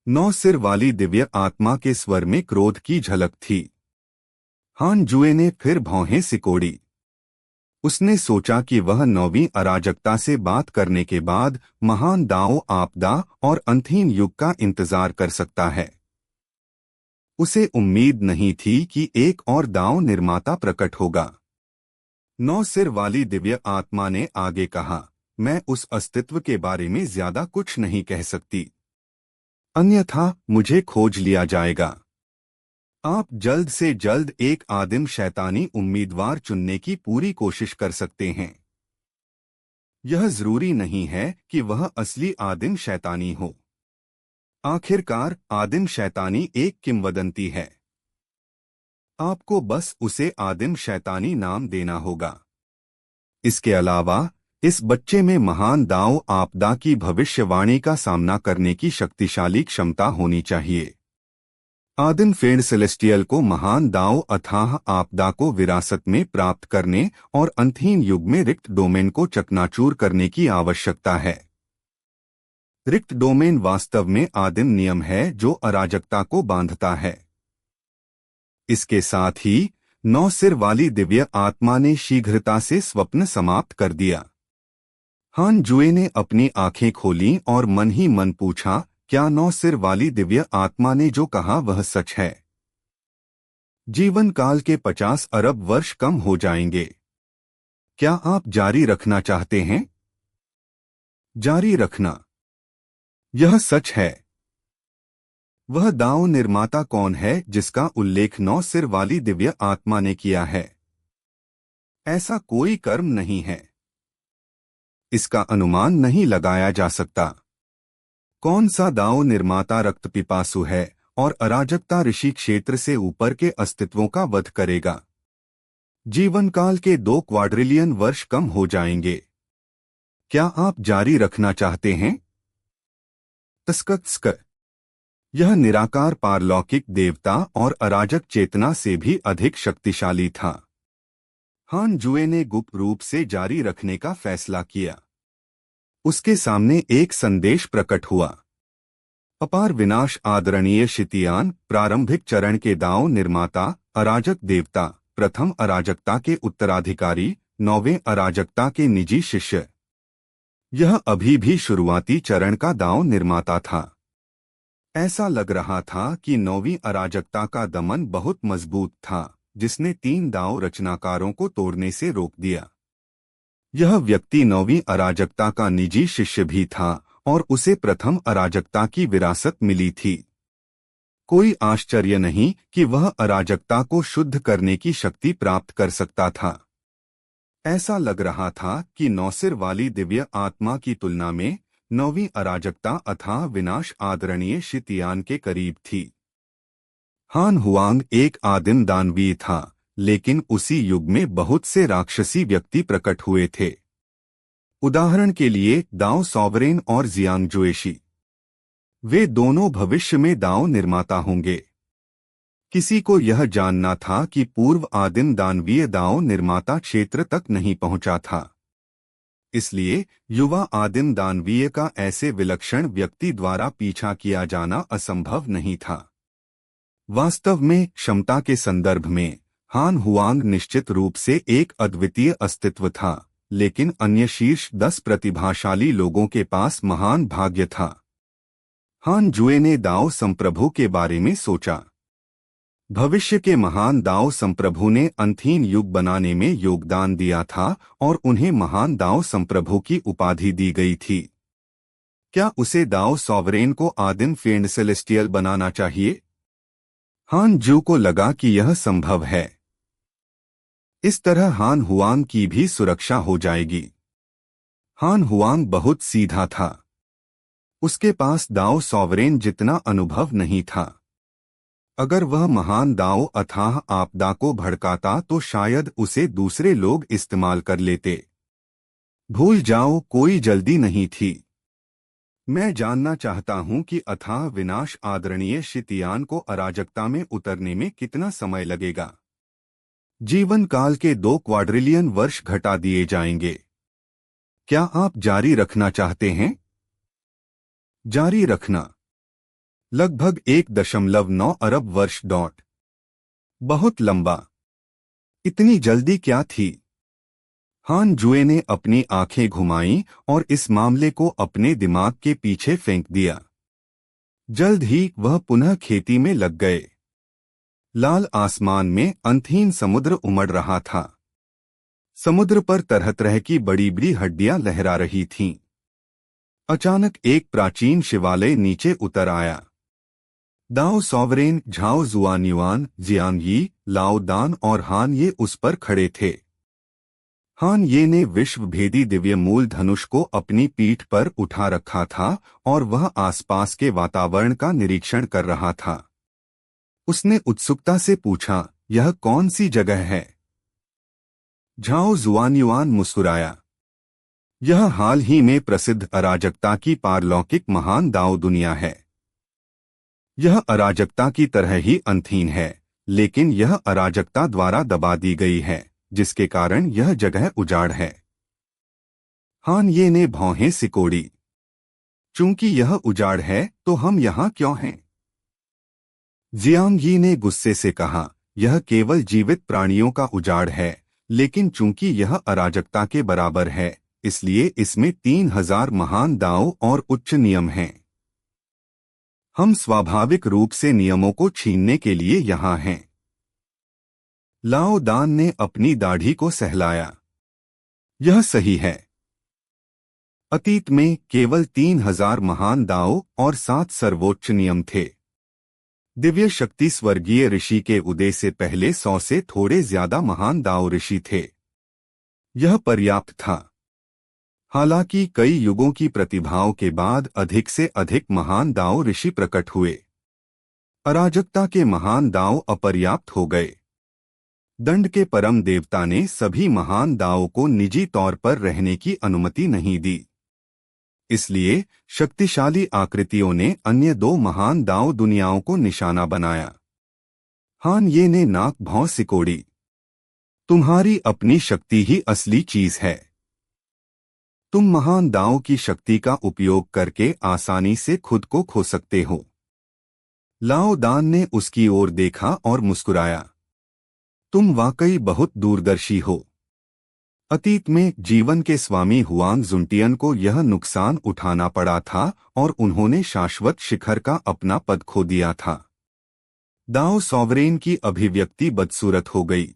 9 सिर वाली दिव्य आत्मा के स्वर में क्रोध की झलक थी। हान जुए ने फिर भौहें सिकोड़ी। उसने सोचा कि वह 9वीं अराजकता से बात करने के बाद महान दाओ आपदा और अंतहीन युग का इंतजार कर सकता है। उसे उम्मीद नहीं थी कि एक और दाओ निर्माता प्रकट होगा। 9 सिर वाली दिव्य आत्मा ने आगे कहा, मैं उस अस्तित्व के बारे में ज्यादा कुछ नहीं कह सकती, अन्यथा मुझे खोज लिया जाएगा। आप जल्द से जल्द एक आदिम शैतानी उम्मीदवार चुनने की पूरी कोशिश कर सकते हैं। यह जरूरी नहीं है कि वह असली आदिम शैतानी हो। आखिरकार आदिम शैतानी एक किंवदंती है। आपको बस उसे आदिम शैतानी नाम देना होगा। इसके अलावा इस बच्चे में महान दाओ आपदा की भविष्यवाणी का सामना करने की शक्तिशाली क्षमता होनी चाहिए। आदिम फेड सेलेस्टियल को महान दाओ अथाह आपदा को विरासत में प्राप्त करने और अंतहीन युग में रिक्त डोमेन को चकनाचूर करने की आवश्यकता है। रिक्त डोमेन वास्तव में आदिम नियम है जो अराजकता को बांधता है। इसके साथ ही 9 सिर वाली दिव्य आत्मा ने शीघ्रता से स्वप्न समाप्त कर दिया। हान जुए ने अपनी आंखें खोलीं और मन ही मन पूछा, क्या 9 सिर वाली दिव्य आत्मा ने जो कहा वह सच है? जीवन काल के 50 अरब वर्ष कम हो जाएंगे। क्या आप जारी रखना चाहते हैं? जारी रखना, यह सच है। वह दाओ निर्माता कौन है जिसका उल्लेख 9 सिर वाली दिव्य आत्मा ने किया है? ऐसा कोई कर्म नहीं है। इसका अनुमान नहीं लगाया जा सकता। कौन सा दाओ निर्माता रक्त पिपासु है और अराजकता ऋषि क्षेत्र से ऊपर के अस्तित्वों का वध करेगा? जीवन काल के 2 क्वाड्रिलियन वर्ष कम हो जाएंगे। क्या आप जारी रखना चाहते हैं? तस्कत्स्क, यह निराकार पारलौकिक देवता और अराजक चेतना से भी अधिक शक्तिशाली था। हान जुए ने गुप्त रूप से जारी रखने का फैसला किया। उसके सामने एक संदेश प्रकट हुआ। अपार विनाश आदरणीय शितियान, प्रारंभिक चरण के दाओ निर्माता, अराजक देवता, प्रथम अराजकता के उत्तराधिकारी, 9वें अराजकता के निजी शिष्य। यह अभी भी शुरुआती चरण का दाओ निर्माता था। ऐसा लग रहा था कि 9वीं अराजकता का दमन बहुत मजबूत था, जिसने 3 दाओ रचनाकारों को तोड़ने से रोक दिया। यह व्यक्ति 9वीं अराजकता का निजी शिष्य भी था और उसे प्रथम अराजकता की विरासत मिली थी। कोई आश्चर्य नहीं कि वह अराजकता को शुद्ध करने की शक्ति प्राप्त कर सकता था। ऐसा लग रहा था कि 9 सिर वाली दिव्य आत्मा की तुलना में 9वीं अराजकता अथाह विनाश आदरणीय शितियान के करीब थी। हान हुआंग एक आदिम दानवीय था, लेकिन उसी युग में बहुत से राक्षसी व्यक्ति प्रकट हुए थे। उदाहरण के लिए दाओ सॉवरेन और जियांग जुएशी। वे दोनों भविष्य में दाओ निर्माता होंगे। किसी को यह जानना था कि पूर्व आदिम दानवीय दाओ निर्माता क्षेत्र तक नहीं पहुंचा था। इसलिए युवा आदिम दानवीय का ऐसे विलक्षण व्यक्ति द्वारा पीछा किया जाना असंभव नहीं था। वास्तव में क्षमता के संदर्भ में हान हुआंग निश्चित रूप से एक अद्वितीय अस्तित्व था, लेकिन अन्य शीर्ष 10 प्रतिभाशाली लोगों के पास महान भाग्य था। हान जुए ने दाओ संप्रभु के बारे में सोचा। भविष्य के महान दाओ संप्रभु ने अंतहीन युग बनाने में योगदान दिया था और उन्हें महान दाओ संप्रभु की उपाधि दी गई थी। क्या उसे दाओ सॉवरेन को आदिम फेंड सेलेस्टियल बनाना चाहिए? हान जू को लगा कि यह संभव है। इस तरह हान हुआंग की भी सुरक्षा हो जाएगी। हान हुआंग बहुत सीधा था। उसके पास दाओ सॉवरेन जितना अनुभव नहीं था। अगर वह महान दाओ अथाह आपदा को भड़काता तो शायद उसे दूसरे लोग इस्तेमाल कर लेते। भूल जाओ, कोई जल्दी नहीं थी। मैं जानना चाहता हूं कि अथाह विनाश आदरणीय शितियान को अराजकता में उतरने में कितना समय लगेगा। जीवन काल के 2 क्वाड्रिलियन वर्ष घटा दिए जाएंगे। क्या आप जारी रखना चाहते हैं? जारी रखना, लगभग 1.9 अरब वर्ष डॉट। बहुत लंबा। इतनी जल्दी क्या थी? हान जुए ने अपनी आंखें घुमाईं और इस मामले को अपने दिमाग के पीछे फेंक दिया। जल्द ही वह पुनः खेती में लग गए। लाल आसमान में अंतहीन समुद्र उमड़ रहा था। समुद्र पर तरह तरह की बड़ी बड़ी हड्डियां लहरा रही थीं। अचानक एक प्राचीन शिवालय नीचे उतर आया। दाओ सॉवरेन, झाओ जुआन्युआन, जियांग, लाओ दान और हान ये उस पर खड़े थे। हान ये ने विश्वभेदी दिव्य मूल धनुष को अपनी पीठ पर उठा रखा था और वह आसपास के वातावरण का निरीक्षण कर रहा था। उसने उत्सुकता से पूछा, यह कौन सी जगह है? झाओ जुआन्युआन मुस्कुराया। यह हाल ही में प्रसिद्ध अराजकता की पारलौकिक महान दाओ दुनिया है। यह अराजकता की तरह ही अंतहीन है, लेकिन यह अराजकता द्वारा दबा दी गई है, जिसके कारण यह जगह उजाड़ है। हान ये ने भौहें सिकोड़ी। चूंकि यह उजाड़ है तो हम यहाँ क्यों हैं? जियांग यी ने गुस्से से कहा, यह केवल जीवित प्राणियों का उजाड़ है, लेकिन चूंकि यह अराजकता के बराबर है, इसलिए इसमें 3000 महान दाव और उच्च नियम हैं। हम स्वाभाविक रूप से नियमों को छीनने के लिए यहाँ हैं। लाओ दान ने अपनी दाढ़ी को सहलाया। यह सही है। अतीत में केवल 3000 महान दाव और 7 सर्वोच्च नियम थे। दिव्य शक्ति स्वर्गीय ऋषि के उदय से पहले 100 से थोड़े ज्यादा महान दाव ऋषि थे। यह पर्याप्त था। हालांकि कई युगों की प्रतिभाओं के बाद अधिक से अधिक महान दाव ऋषि प्रकट हुए। अराजकता के महान दाव अपर्याप्त हो गए। दंड के परम देवता ने सभी महान दावों को निजी तौर पर रहने की अनुमति नहीं दी। इसलिए शक्तिशाली आकृतियों ने अन्य 2 महान दाव दुनियाओं को निशाना बनाया। हान ये ने नाक भौं सिकोड़ी। तुम्हारी अपनी शक्ति ही असली चीज है। तुम महान दाव की शक्ति का उपयोग करके आसानी से खुद को खो सकते हो। लाओ दान ने उसकी ओर देखा और मुस्कुराया। तुम वाकई बहुत दूरदर्शी हो। अतीत में जीवन के स्वामी हुआंग जुनटियन को यह नुकसान उठाना पड़ा था और उन्होंने शाश्वत शिखर का अपना पद खो दिया था। दाओ सॉवरेन की अभिव्यक्ति बदसूरत हो गई।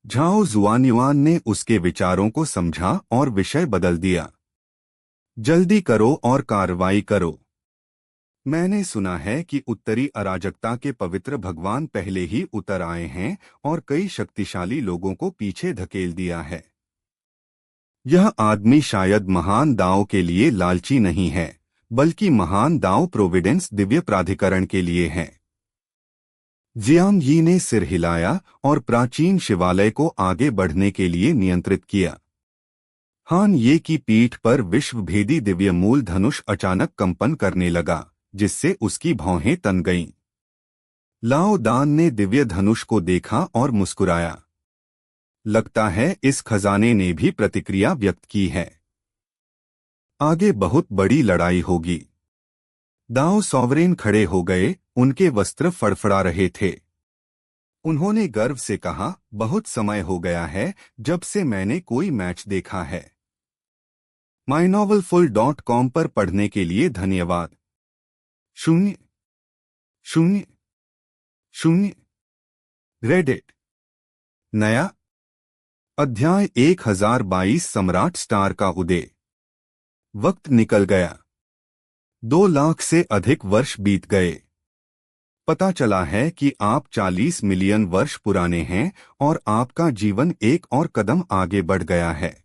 झाओ जुआन्युआन ने उसके विचारों को समझा और विषय बदल दिया। जल्दी करो और कार्रवाई करो। मैंने सुना है कि उत्तरी अराजकता के पवित्र भगवान पहले ही उतर आए हैं और कई शक्तिशाली लोगों को पीछे धकेल दिया है। यह आदमी शायद महान दाव के लिए लालची नहीं है, बल्कि महान दाव प्रोविडेंस दिव्य प्राधिकरण के लिए है। जियांग यी ने सिर हिलाया और प्राचीन शिवालय को आगे बढ़ने के लिए नियंत्रित किया। हान ये की पीठ पर विश्वभेदी दिव्य मूल धनुष अचानक कंपन करने लगा, जिससे उसकी भौहें तन गईं। लाओ दान ने दिव्य धनुष को देखा और मुस्कुराया। लगता है इस खजाने ने भी प्रतिक्रिया व्यक्त की है। आगे बहुत बड़ी लड़ाई होगी। दाओ सॉवरेन खड़े हो गए, उनके वस्त्र फड़फड़ा रहे थे। उन्होंने गर्व से कहा, बहुत समय हो गया है जब से मैंने कोई मैच देखा है। mynovelfull.com पर पढ़ने के लिए धन्यवाद। 000 रेडिट। नया अध्याय 1022 सम्राट स्टार का उदय। वक्त निकल गया। 2 लाख से अधिक वर्ष बीत गए। पता चला है कि आप 40 मिलियन वर्ष पुराने हैं और आपका जीवन एक और कदम आगे बढ़ गया है।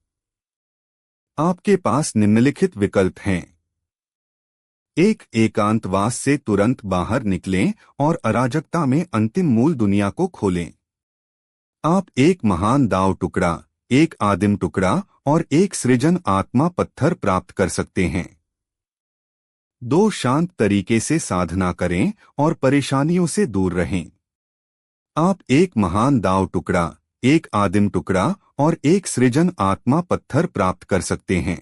आपके पास निम्नलिखित विकल्प हैं। एक, एकांतवास से तुरंत बाहर निकलें और अराजकता में अंतिम मूल दुनिया को खोलें। आप एक महान दाव टुकड़ा, एक आदिम टुकड़ा और एक सृजन आत्मा पत्थर प्राप्त कर सकते हैं। 2, शांत तरीके से साधना करें और परेशानियों से दूर रहें। आप एक महान दाव टुकड़ा, एक आदिम टुकड़ा और एक सृजन आत्मा पत्थर प्राप्त कर सकते हैं।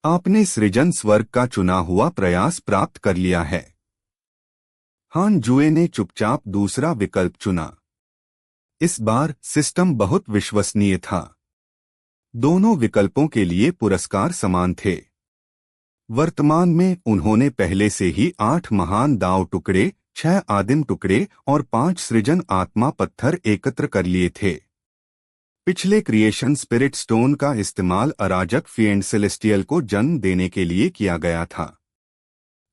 आपने सृजन स्वर्ग का चुना हुआ प्रयास प्राप्त कर लिया है। हान जुए ने चुपचाप दूसरा विकल्प चुना। इस बार सिस्टम बहुत विश्वसनीय था। दोनों विकल्पों के लिए पुरस्कार समान थे। वर्तमान में उन्होंने पहले से ही 8 महान दाव टुकड़े, 6 आदिम टुकड़े और 5 सृजन आत्मा पत्थर एकत्र कर लिए थे। पिछले क्रिएशन स्पिरिट स्टोन का इस्तेमाल अराजक फिएंड सेलेस्टियल को जन्म देने के लिए किया गया था।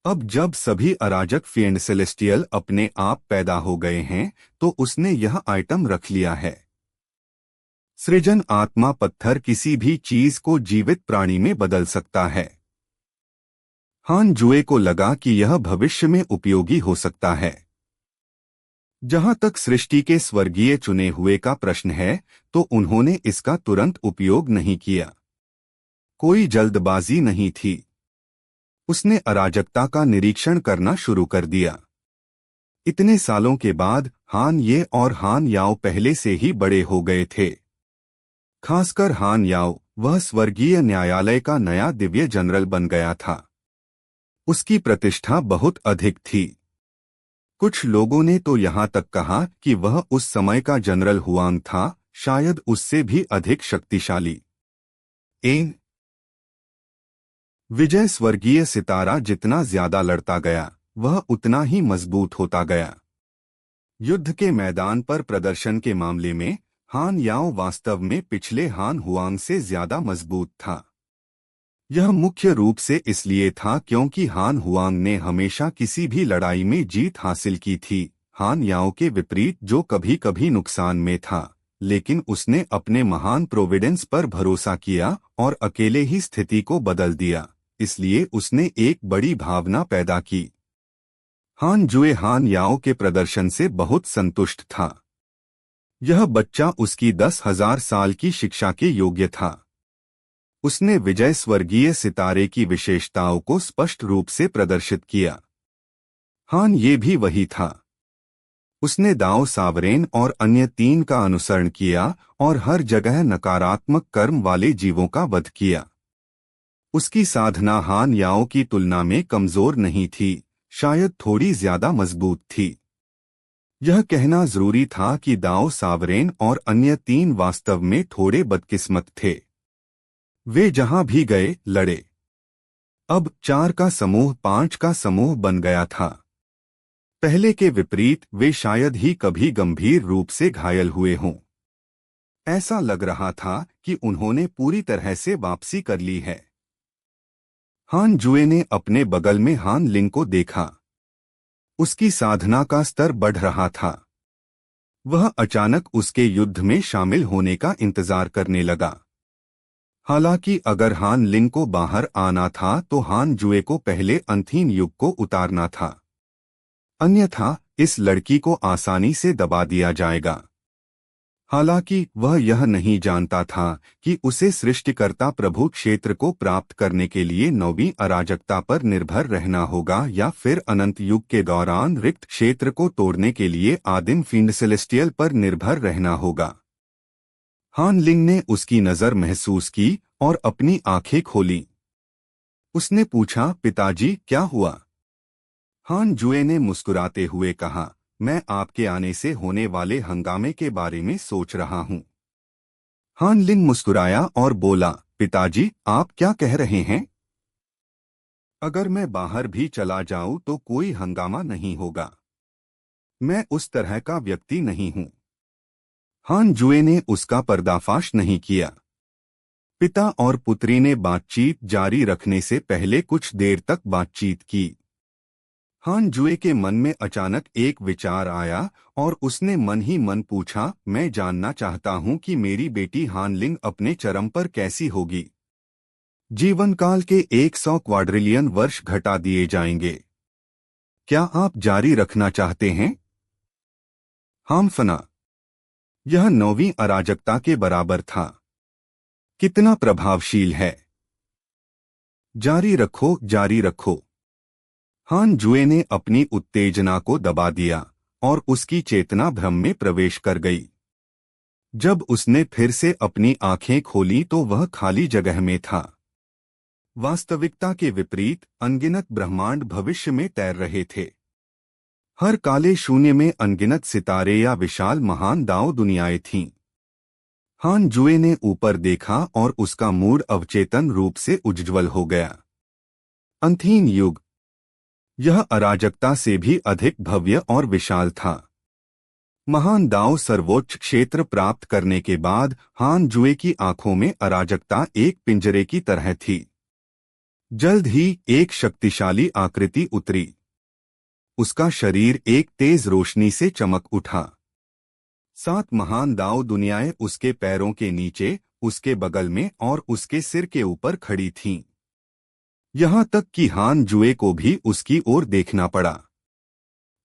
अब जब सभी अराजक फिएंड सेलेस्टियल अपने आप पैदा हो गए हैं तो उसने यह आइटम रख लिया है। सृजन आत्मा पत्थर किसी भी चीज को जीवित प्राणी में बदल सकता है। हान जुए को लगा कि यह भविष्य में उपयोगी हो सकता है। जहां तक सृष्टि के स्वर्गीय चुने हुए का प्रश्न है तो उन्होंने इसका तुरंत उपयोग नहीं किया। कोई जल्दबाजी नहीं थी। उसने अराजकता का निरीक्षण करना शुरू कर दिया। इतने सालों के बाद हान ये और हान याओ पहले से ही बड़े हो गए थे। खासकर हान याओ, वह स्वर्गीय न्यायालय का नया दिव्य जनरल बन गया था। उसकी प्रतिष्ठा बहुत अधिक थी। कुछ लोगों ने तो यहाँ तक कहा कि वह उस समय का जनरल हुआंग था, शायद उससे भी अधिक शक्तिशाली। विजय स्वर्गीय सितारा जितना ज्यादा लड़ता गया वह उतना ही मजबूत होता गया। युद्ध के मैदान पर प्रदर्शन के मामले में हान याओ वास्तव में पिछले हान हुआंग से ज्यादा मजबूत था। यह मुख्य रूप से इसलिए था क्योंकि हान हुआंग ने हमेशा किसी भी लड़ाई में जीत हासिल की थी, हान याओ के विपरीत जो कभी कभी नुकसान में था, लेकिन उसने अपने महान प्रोविडेंस पर भरोसा किया और अकेले ही स्थिति को बदल दिया। इसलिए उसने एक बड़ी भावना पैदा की। हान जुए हान याओ के प्रदर्शन से बहुत संतुष्ट था। यह बच्चा उसकी 10,000 साल की शिक्षा के योग्य था। उसने विजय स्वर्गीय सितारे की विशेषताओं को स्पष्ट रूप से प्रदर्शित किया। हान ये भी वही था। उसने दाओ सावरेन और अन्य 3 का अनुसरण किया और हर जगह नकारात्मक कर्म वाले जीवों का वध किया। उसकी साधना हान याओ की तुलना में कमजोर नहीं थी, शायद थोड़ी ज्यादा मजबूत थी। यह कहना जरूरी था कि दाओ सावरेन और अन्य 3 वास्तव में थोड़े बदकिस्मत थे। वे जहां भी गए लड़े। अब 4 का समूह 5 का समूह बन गया था। पहले के विपरीत वे शायद ही कभी गंभीर रूप से घायल हुए हों। ऐसा लग रहा था कि उन्होंने पूरी तरह से वापसी कर ली है। हान जुए ने अपने बगल में हान लिंग को देखा। उसकी साधना का स्तर बढ़ रहा था। वह अचानक उसके युद्ध में शामिल होने का इंतजार करने लगा। हालांकि अगर हान लिंग को बाहर आना था तो हान जुए को पहले अंथीन युग को उतारना था, अन्यथा इस लड़की को आसानी से दबा दिया जाएगा। हालांकि वह यह नहीं जानता था कि उसे सृष्टिकर्ता प्रभु क्षेत्र को प्राप्त करने के लिए 9वीं अराजकता पर निर्भर रहना होगा या फिर अनंत युग के दौरान रिक्त क्षेत्र को तोड़ने के लिए आदिम फिंड सेलेस्टियल पर निर्भर रहना होगा। हान लिंग ने उसकी नजर महसूस की और अपनी आंखें खोली। उसने पूछा, पिताजी क्या हुआ? हान जुए ने मुस्कुराते हुए कहा, मैं आपके आने से होने वाले हंगामे के बारे में सोच रहा हूं। हान लिंग मुस्कुराया और बोला, पिताजी आप क्या कह रहे हैं? अगर मैं बाहर भी चला जाऊं तो कोई हंगामा नहीं होगा। मैं उस तरह का व्यक्ति नहीं हूं। हान जुए ने उसका पर्दाफाश नहीं किया। पिता और पुत्री ने बातचीत जारी रखने से पहले कुछ देर तक बातचीत की। हान जुए के मन में अचानक एक विचार आया और उसने मन ही मन पूछा, मैं जानना चाहता हूं कि मेरी बेटी हान लिंग अपने चरम पर कैसी होगी। जीवनकाल के 100 क्वाड्रिलियन वर्ष घटा दिए जाएंगे। क्या आप जारी रखना चाहते हैं? हामफना। यह 9वीं अराजकता के बराबर था। कितना प्रभावशील है। जारी रखो, जारी रखो। हान जुए ने अपनी उत्तेजना को दबा दिया और उसकी चेतना भ्रम में प्रवेश कर गई। जब उसने फिर से अपनी आंखें खोली तो वह खाली जगह में था। वास्तविकता के विपरीत अनगिनत ब्रह्मांड भविष्य में तैर रहे थे। हर काले शून्य में अनगिनत सितारे या विशाल महान दाव दुनियाएं थीं। हान जुए ने ऊपर देखा और उसका मूड अवचेतन रूप से उज्ज्वल हो गया। अंतहीन युग। यह अराजकता से भी अधिक भव्य और विशाल था। महान दाव सर्वोच्च क्षेत्र प्राप्त करने के बाद हान जुए की आंखों में अराजकता एक पिंजरे की तरह थी। जल्द ही एक शक्तिशाली आकृति उतरी। उसका शरीर एक तेज रोशनी से चमक उठा। 7 महान दाव दुनियाएं उसके पैरों के नीचे, उसके बगल में और उसके सिर के ऊपर खड़ी थीं। यहां तक कि हान जुए को भी उसकी ओर देखना पड़ा।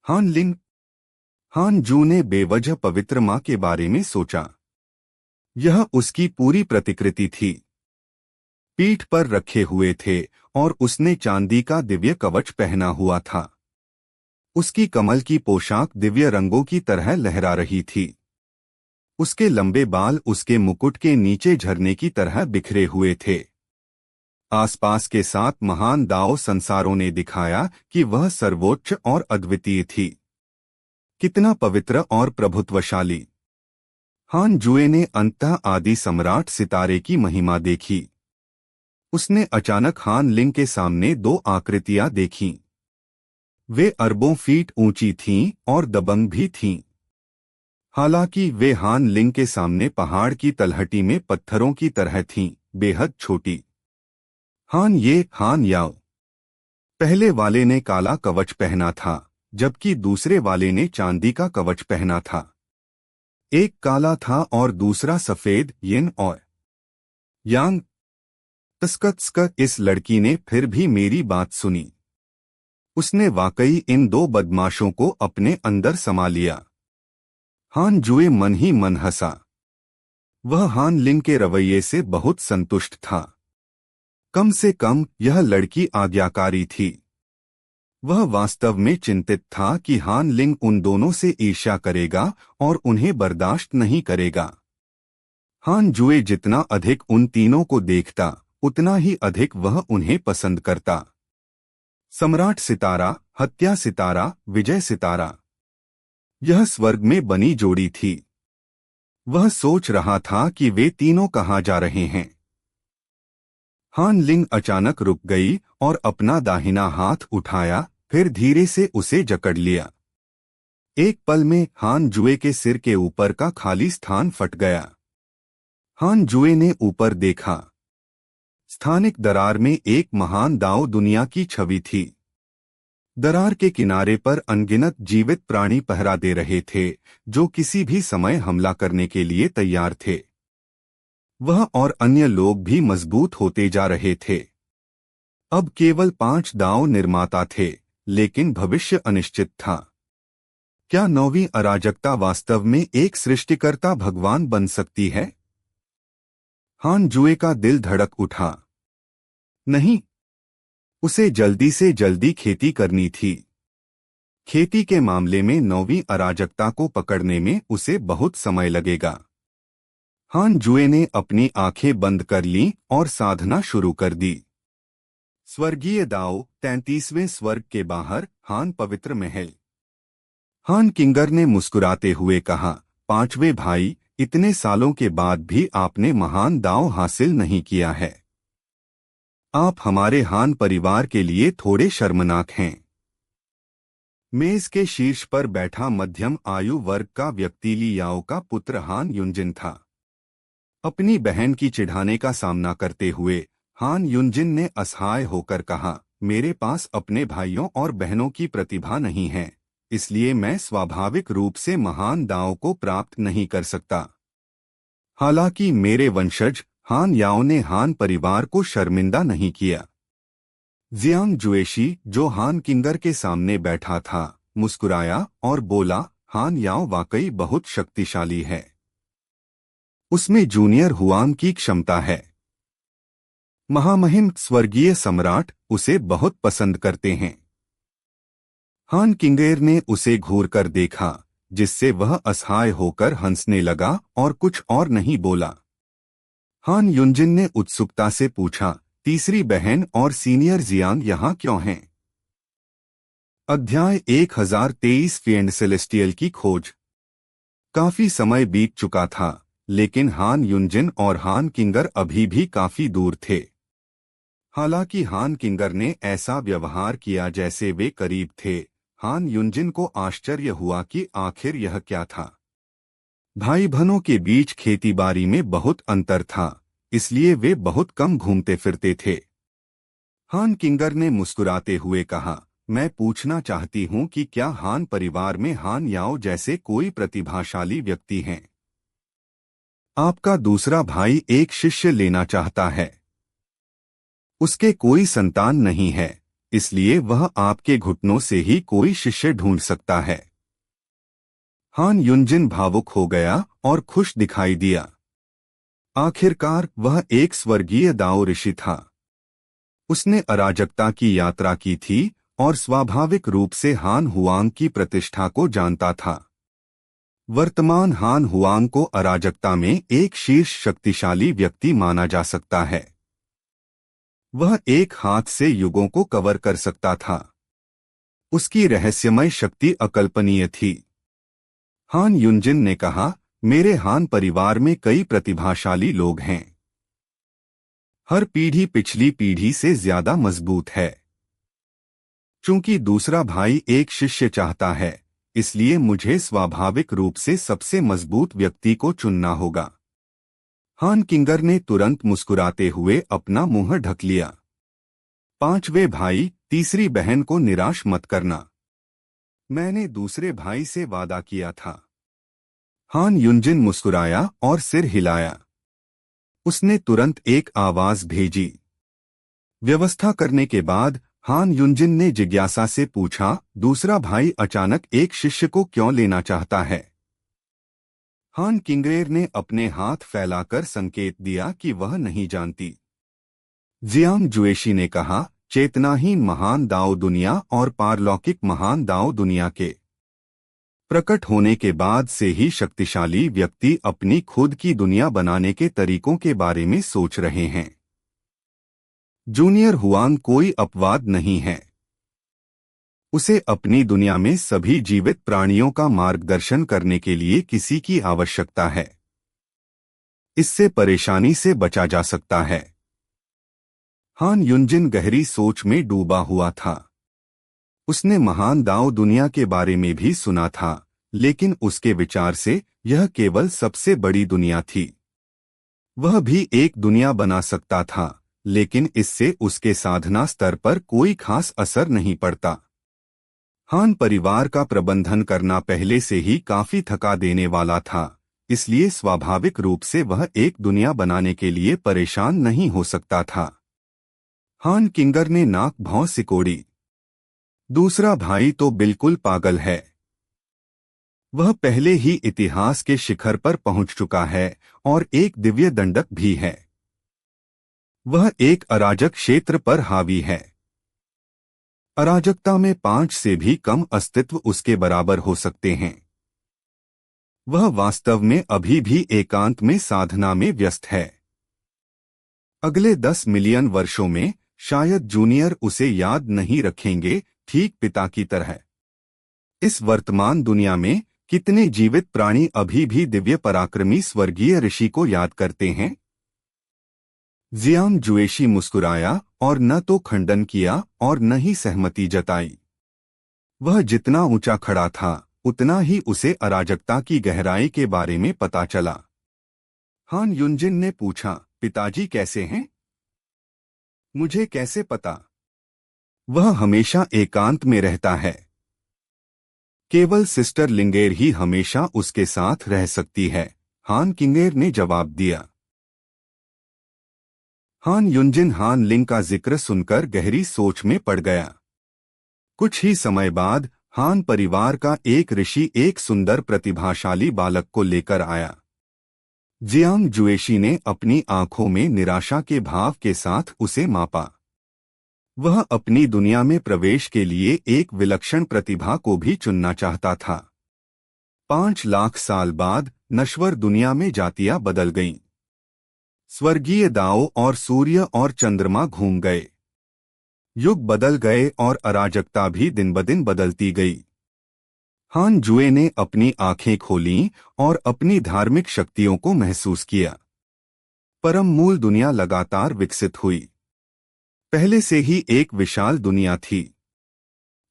हान लिंग। हान जू ने बेवजह पवित्र मां के बारे में सोचा। यह उसकी पूरी प्रतिकृति थी। पीठ पर रखे हुए थे और उसने चांदी का दिव्य कवच पहना हुआ था। उसकी कमल की पोशाक दिव्य रंगों की तरह लहरा रही थी। उसके लंबे बाल उसके मुकुट के नीचे झरने की तरह बिखरे हुए थे। आसपास के 7 महान दाव संसारों ने दिखाया कि वह सर्वोच्च और अद्वितीय थी। कितना पवित्र और प्रभुत्वशाली। हान जुए ने अंततः आदि सम्राट सितारे की महिमा देखी। उसने अचानक हान लिंग के सामने 2 आकृतियां देखीं। वे अरबों फीट ऊंची थीं और दबंग भी थीं। हालांकि वे हान लिंग के सामने पहाड़ की तलहटी में पत्थरों की तरह थीं, बेहद छोटी। हान याओ। पहले वाले ने काला कवच पहना था, जबकि दूसरे वाले ने चांदी का कवच पहना था। एक काला था और दूसरा सफेद, यिन और यांग। तस्कत इस लड़की ने फिर भी मेरी बात सुनी। उसने वाकई इन 2 बदमाशों को अपने अंदर समा लिया। हान जुए मन ही मन हंसा। वह हान लिंग के रवैये से बहुत संतुष्ट था। कम से कम यह लड़की आज्ञाकारी थी। वह वास्तव में चिंतित था कि हान लिंग उन दोनों से ईर्ष्या करेगा और उन्हें बर्दाश्त नहीं करेगा। हान जुए जितना अधिक उन तीनों को देखता, उतना ही अधिक वह उन्हें पसंद करता। सम्राट सितारा, हत्या सितारा, विजय सितारा। यह स्वर्ग में बनी जोड़ी थी। वह सोच रहा था कि वे तीनों कहाँ जा रहे हैं। हान लिंग अचानक रुक गई और अपना दाहिना हाथ उठाया, फिर धीरे से उसे जकड़ लिया। एक पल में हान जुए के सिर के ऊपर का खाली स्थान फट गया। हान जुए ने ऊपर देखा। स्थानिक दरार में एक महान दाव दुनिया की छवि थी। दरार के किनारे पर अनगिनत जीवित प्राणी पहरा दे रहे थे, जो किसी भी समय हमला करने के लिए तैयार थे। वह और अन्य लोग भी मजबूत होते जा रहे थे। अब केवल 5 दाव निर्माता थे, लेकिन भविष्य अनिश्चित था। क्या 9वीं अराजकता वास्तव में एक सृष्टिकर्ता भगवान बन सकती है? हान जुए का दिल धड़क उठा। नहीं, उसे जल्दी से जल्दी खेती करनी थी। खेती के मामले में 9वीं अराजकता को पकड़ने में उसे बहुत समय लगेगा। हान जुए ने अपनी आंखें बंद कर लीं और साधना शुरू कर दी। स्वर्गीय दाव, 33वें स्वर्ग के बाहर, हान पवित्र महल। हान किंगर ने मुस्कुराते हुए कहा, 5वें भाई, इतने सालों के बाद भी आपने महान दाव हासिल नहीं किया है। आप हमारे हान परिवार के लिए थोड़े शर्मनाक हैं। मेज के शीर्ष पर बैठा मध्यम आयु वर्ग का व्यक्ति ली याओ का पुत्र हान युनजिन था। अपनी बहन की चिढ़ाने का सामना करते हुए हान युनजिन ने असहाय होकर कहा, मेरे पास अपने भाइयों और बहनों की प्रतिभा नहीं है, इसलिए मैं स्वाभाविक रूप से महान दाव को प्राप्त नहीं कर सकता। हालांकि मेरे वंशज हान याओ ने हान परिवार को शर्मिंदा नहीं किया। जियांग जुएशी, जो हान किंगर के सामने बैठा था, मुस्कुराया और बोला, हान याओ वाकई बहुत शक्तिशाली है। उसमें जूनियर हुआंग की क्षमता है। महामहिम स्वर्गीय सम्राट उसे बहुत पसंद करते हैं। हान किंगेर ने उसे घूरकर देखा, जिससे वह असहाय होकर हंसने लगा और कुछ और नहीं बोला। हान युनजिन ने उत्सुकता से पूछा, तीसरी बहन और सीनियर जियांग यहाँ क्यों हैं? अध्याय 1023 फिएंड सेलेस्टियल की खोज। काफी समय बीत चुका था, लेकिन हान युनजिन और हान किंगर अभी भी काफी दूर थे। हालांकि हान किंगर ने ऐसा व्यवहार किया जैसे वे करीब थे, हान युनजिन को आश्चर्य हुआ कि आखिर यह क्या था। भाई बहनों के बीच खेतीबाड़ी में बहुत अंतर था, इसलिए वे बहुत कम घूमते फिरते थे। हान किंगर ने मुस्कुराते हुए कहा, मैं पूछना चाहती हूँ कि क्या हान परिवार में हान याओ जैसे कोई प्रतिभाशाली व्यक्ति हैं? आपका दूसरा भाई एक शिष्य लेना चाहता है। उसके कोई संतान नहीं है, इसलिए वह आपके घुटनों से ही कोई शिष्य ढूंढ सकता है। हान युनजिन भावुक हो गया और खुश दिखाई दिया। आखिरकार वह एक स्वर्गीय दाओ ऋषि था। उसने अराजकता की यात्रा की थी और स्वाभाविक रूप से हान हुआंग की प्रतिष्ठा को जानता था। वर्तमान हान हुआंग को अराजकता में एक शीर्ष शक्तिशाली व्यक्ति माना जा सकता है। वह एक हाथ से युगों को कवर कर सकता था। उसकी रहस्यमय शक्ति अकल्पनीय थी। हान युनजिन ने कहा, मेरे हान परिवार में कई प्रतिभाशाली लोग हैं। हर पीढ़ी पिछली पीढ़ी से ज्यादा मजबूत है। चूंकि दूसरा भाई एक शिष्य चाहता है, इसलिए मुझे स्वाभाविक रूप से सबसे मजबूत व्यक्ति को चुनना होगा। हान किंगर ने तुरंत मुस्कुराते हुए अपना मुंह ढक लिया। पांचवें भाई, तीसरी बहन को निराश मत करना। मैंने दूसरे भाई से वादा किया था। हान युनजिन मुस्कुराया और सिर हिलाया। उसने तुरंत एक आवाज भेजी। व्यवस्था करने के बाद हान युनजिन ने जिज्ञासा से पूछा, दूसरा भाई अचानक एक शिष्य को क्यों लेना चाहता है? हान किंगरेर ने अपने हाथ फैलाकर संकेत दिया कि वह नहीं जानती। जियांग जुएशी ने कहा, चेतनाहीन महान दाओ दुनिया और पारलौकिक महान दाओ दुनिया के प्रकट होने के बाद से ही शक्तिशाली व्यक्ति अपनी खुद की दुनिया बनाने के तरीकों के बारे में सोच रहे हैं। जूनियर हुआंग कोई अपवाद नहीं है। उसे अपनी दुनिया में सभी जीवित प्राणियों का मार्गदर्शन करने के लिए किसी की आवश्यकता है। इससे परेशानी से बचा जा सकता है। हान युनजिन गहरी सोच में डूबा हुआ था। उसने महान दाओ दुनिया के बारे में भी सुना था, लेकिन उसके विचार से यह केवल सबसे बड़ी दुनिया थी। वह भी एक दुनिया बना सकता था, लेकिन इससे उसके साधना स्तर पर कोई खास असर नहीं पड़ता। हान परिवार का प्रबंधन करना पहले से ही काफी थका देने वाला था, इसलिए स्वाभाविक रूप से वह एक दुनिया बनाने के लिए परेशान नहीं हो सकता था। हान किंगर ने नाक भौं सिकोड़ी। दूसरा भाई तो बिल्कुल पागल है। वह पहले ही इतिहास के शिखर पर पहुंच चुका है और एक दिव्य दंडक भी है। वह एक अराजक क्षेत्र पर हावी है। अराजकता में 5 से भी कम अस्तित्व उसके बराबर हो सकते हैं। वह वास्तव में अभी भी एकांत में साधना में व्यस्त है। अगले 10 मिलियन वर्षों में शायद जूनियर उसे याद नहीं रखेंगे, ठीक पिता की तरह। इस वर्तमान दुनिया में कितने जीवित प्राणी अभी भी दिव्य पराक्रमी स्वर्गीय ऋषि को याद करते हैं? जियांग जुएशी मुस्कुराया और न तो खंडन किया और न ही सहमति जताई। वह जितना ऊंचा खड़ा था, उतना ही उसे अराजकता की गहराई के बारे में पता चला। हान युनजिन ने पूछा, पिताजी कैसे हैं? मुझे कैसे पता? वह हमेशा एकांत में रहता है। केवल सिस्टर लिंगेर ही हमेशा उसके साथ रह सकती है, हान किंगेर ने जवाब दिया। हान युनजिन हान लिंग का जिक्र सुनकर गहरी सोच में पड़ गया। कुछ ही समय बाद हान परिवार का एक ऋषि एक सुंदर प्रतिभाशाली बालक को लेकर आया। जियांग जुएशी ने अपनी आंखों में निराशा के भाव के साथ उसे मापा। वह अपनी दुनिया में प्रवेश के लिए एक विलक्षण प्रतिभा को भी चुनना चाहता था। 5 लाख साल बाद नश्वर दुनिया में जातियां बदल गईं। स्वर्गीय दाओ और सूर्य और चंद्रमा घूम गए। युग बदल गए और अराजकता भी दिन ब दिन बदलती गई। हान जुए ने अपनी आंखें खोलीं और अपनी धार्मिक शक्तियों को महसूस किया। परम मूल दुनिया लगातार विकसित हुई। पहले से ही एक विशाल दुनिया थी।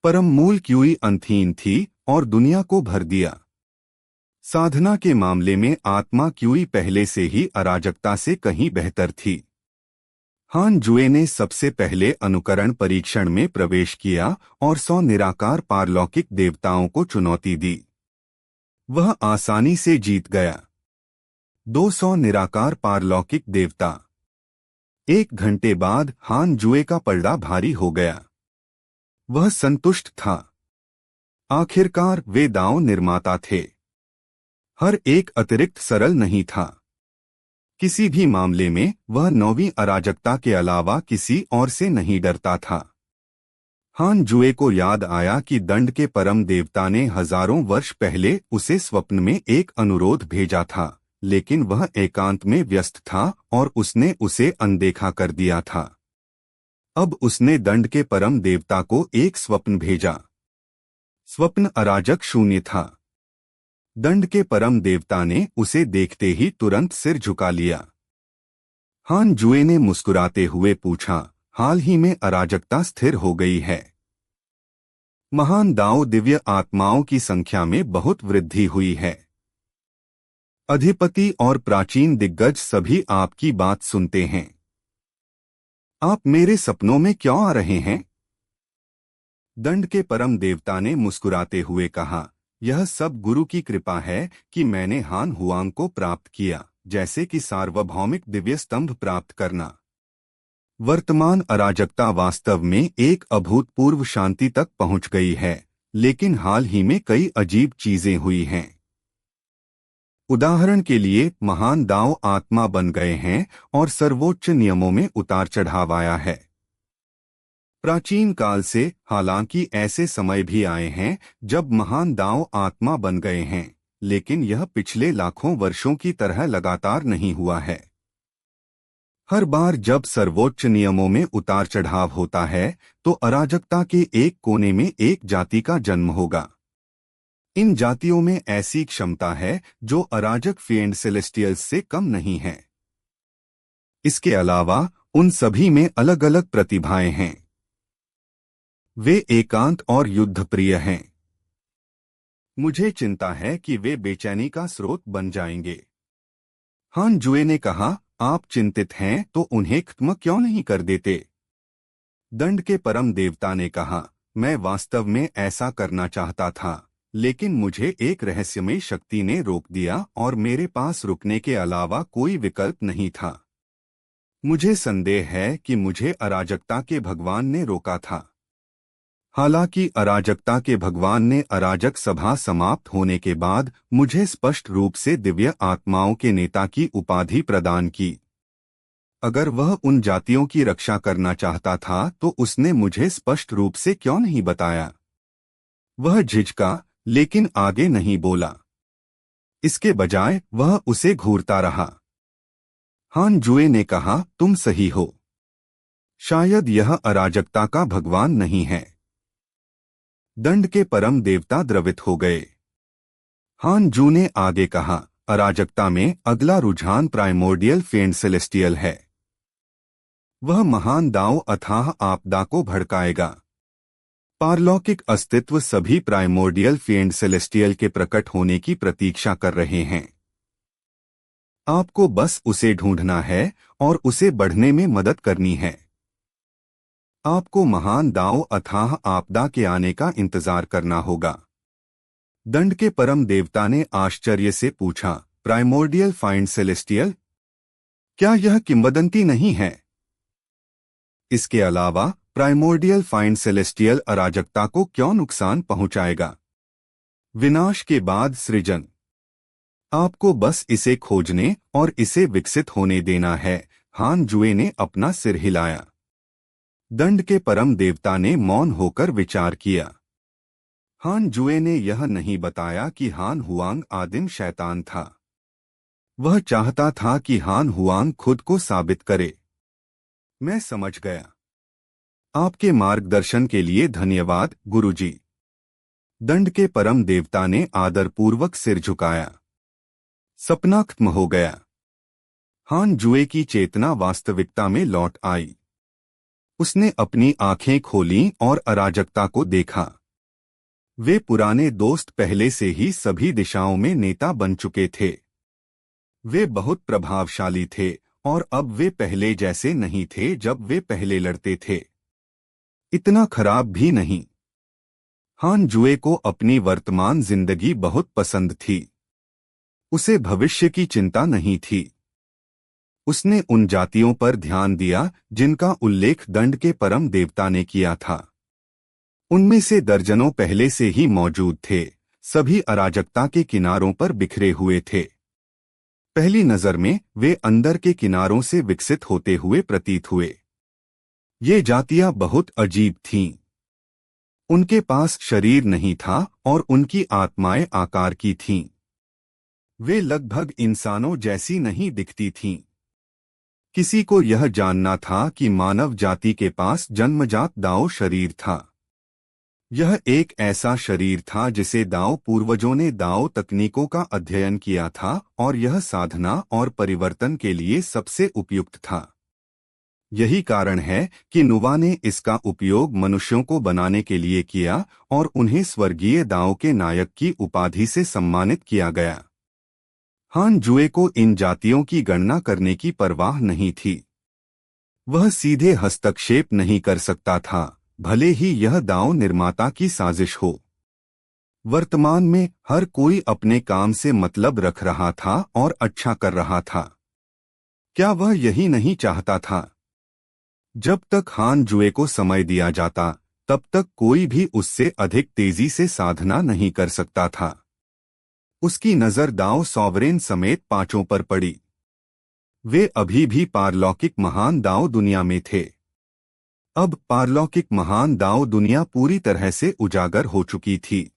परम मूल क्यूई अंतहीन थी और दुनिया को भर दिया। साधना के मामले में आत्मा क्यूई पहले से ही अराजकता से कहीं बेहतर थी। हान जुए ने सबसे पहले अनुकरण परीक्षण में प्रवेश किया और 100 निराकार पारलौकिक देवताओं को चुनौती दी। वह आसानी से जीत गया। 200 निराकार पारलौकिक देवता। 1 घंटे बाद हान जुए का पलड़ा भारी हो गया। वह संतुष्ट था। आखिरकार वे दांव निर्माता थे। हर एक अतिरिक्त सरल नहीं था। किसी भी मामले में वह 9वीं अराजकता के अलावा किसी और से नहीं डरता था। हान जुए को याद आया कि दंड के परम देवता ने हजारों वर्ष पहले उसे स्वप्न में एक अनुरोध भेजा था, लेकिन वह एकांत में व्यस्त था और उसने उसे अनदेखा कर दिया था। अब उसने दंड के परम देवता को एक स्वप्न भेजा। स्वप्न अराजक शून्य था। दंड के परम देवता ने उसे देखते ही तुरंत सिर झुका लिया। हान जुए ने मुस्कुराते हुए पूछा, हाल ही में अराजकता स्थिर हो गई है। महान दाओ दिव्य आत्माओं की संख्या में बहुत वृद्धि हुई है। अधिपति और प्राचीन दिग्गज सभी आपकी बात सुनते हैं। आप मेरे सपनों में क्यों आ रहे हैं? दंड के परम देवता ने मुस्कुराते हुए कहा, यह सब गुरु की कृपा है कि मैंने हान हुआंग को प्राप्त किया, जैसे कि सार्वभौमिक दिव्य स्तंभ प्राप्त करना। वर्तमान अराजकता वास्तव में एक अभूतपूर्व शांति तक पहुंच गई है, लेकिन हाल ही में कई अजीब चीजें हुई हैं। उदाहरण के लिए महान दाओ आत्मा बन गए हैं और सर्वोच्च नियमों में उतार चढ़ाव आया है। प्राचीन काल से हालांकि ऐसे समय भी आए हैं जब महान दाओ आत्मा बन गए हैं, लेकिन यह पिछले लाखों वर्षों की तरह लगातार नहीं हुआ है। हर बार जब सर्वोच्च नियमों में उतार चढ़ाव होता है तो अराजकता के एक कोने में एक जाति का जन्म होगा। इन जातियों में ऐसी क्षमता है जो अराजक फिएंड सेलेस्टियल्स से कम नहीं है। इसके अलावा उन सभी में अलग अलग प्रतिभाएं हैं। वे एकांत और युद्धप्रिय हैं। मुझे चिंता है कि वे बेचैनी का स्रोत बन जाएंगे। हान जुए ने कहा, आप चिंतित हैं तो उन्हें खत्म क्यों नहीं कर देते? दंड के परम देवता ने कहा, मैं वास्तव में ऐसा करना चाहता था, लेकिन मुझे एक रहस्यमय शक्ति ने रोक दिया और मेरे पास रुकने के अलावा कोई विकल्प नहीं था। मुझे संदेह है कि मुझे अराजकता के भगवान ने रोका था। हालांकि अराजकता के भगवान ने अराजक सभा समाप्त होने के बाद मुझे स्पष्ट रूप से दिव्य आत्माओं के नेता की उपाधि प्रदान की। अगर वह उन जातियों की रक्षा करना चाहता था तो उसने मुझे स्पष्ट रूप से क्यों नहीं बताया? वह झिझका, लेकिन आगे नहीं बोला। इसके बजाय वह उसे घूरता रहा। हान जुए ने कहा, तुम सही हो। शायद यह अराजकता का भगवान नहीं है। दंड के परम देवता द्रवित हो गए। हान जू ने आगे कहा, अराजकता में अगला रुझान प्राइमोर्डियल फेंड सेलेस्टियल है। वह महान दाओ अथाह आपदा को भड़काएगा। पारलौकिक अस्तित्व सभी प्राइमोर्डियल फेंड सेलेस्टियल के प्रकट होने की प्रतीक्षा कर रहे हैं। आपको बस उसे ढूंढना है और उसे बढ़ने में मदद करनी है। आपको महान दाओ अथाह आपदा के आने का इंतजार करना होगा। दंड के परम देवता ने आश्चर्य से पूछा, प्राइमोर्डियल फाइंड सेलेस्टियल? क्या यह किंवदंती नहीं है? इसके अलावा प्राइमोर्डियल फाइंड सेलेस्टियल अराजकता को क्यों नुकसान पहुंचाएगा? विनाश के बाद सृजन। आपको बस इसे खोजने और इसे विकसित होने देना है। हान जुए ने अपना सिर हिलाया। दंड के परम देवता ने मौन होकर विचार किया। हान जुए ने यह नहीं बताया कि हान हुआंग आदिम शैतान था। वह चाहता था कि हान हुआंग खुद को साबित करे। मैं समझ गया। आपके मार्गदर्शन के लिए धन्यवाद, गुरुजी। दंड के परम देवता ने आदरपूर्वक सिर झुकाया। सपना खत्म हो गया। हान जुए की चेतना वास्तविकता में लौट आई। उसने अपनी आंखें खोलीं और अराजकता को देखा। वे पुराने दोस्त पहले से ही सभी दिशाओं में नेता बन चुके थे। वे बहुत प्रभावशाली थे और अब वे पहले जैसे नहीं थे जब वे पहले लड़ते थे। इतना खराब भी नहीं। हान जुए को अपनी वर्तमान जिंदगी बहुत पसंद थी। उसे भविष्य की चिंता नहीं थी। उसने उन जातियों पर ध्यान दिया जिनका उल्लेख दंड के परम देवता ने किया था। उनमें से दर्जनों पहले से ही मौजूद थे, सभी अराजकता के किनारों पर बिखरे हुए थे। पहली नजर में वे अंदर के किनारों से विकसित होते हुए प्रतीत हुए। ये जातियां बहुत अजीब थीं। उनके पास शरीर नहीं था और उनकी आत्माएं आकार की थीं। वे लगभग इंसानों जैसी नहीं दिखती थीं। किसी को यह जानना था कि मानव जाति के पास जन्मजात दाओ शरीर था। यह एक ऐसा शरीर था जिसे दाओ पूर्वजों ने दाओ तकनीकों का अध्ययन किया था और यह साधना और परिवर्तन के लिए सबसे उपयुक्त था। यही कारण है कि नुवा ने इसका उपयोग मनुष्यों को बनाने के लिए किया और उन्हें स्वर्गीय दाओ के नायक की उपाधि से सम्मानित किया गया। हान जुए को इन जातियों की गणना करने की परवाह नहीं थी। वह सीधे हस्तक्षेप नहीं कर सकता था, भले ही यह दांव निर्माता की साजिश हो। वर्तमान में हर कोई अपने काम से मतलब रख रहा था और अच्छा कर रहा था। क्या वह यही नहीं चाहता था? जब तक हान जुए को समय दिया जाता, तब तक कोई भी उससे अधिक तेजी से साधना नहीं कर सकता था। उसकी नजर दाओ सॉवरेन समेत पांचों पर पड़ी। वे अभी भी पारलौकिक महान दाओ दुनिया में थे। अब पारलौकिक महान दाओ दुनिया पूरी तरह से उजागर हो चुकी थी।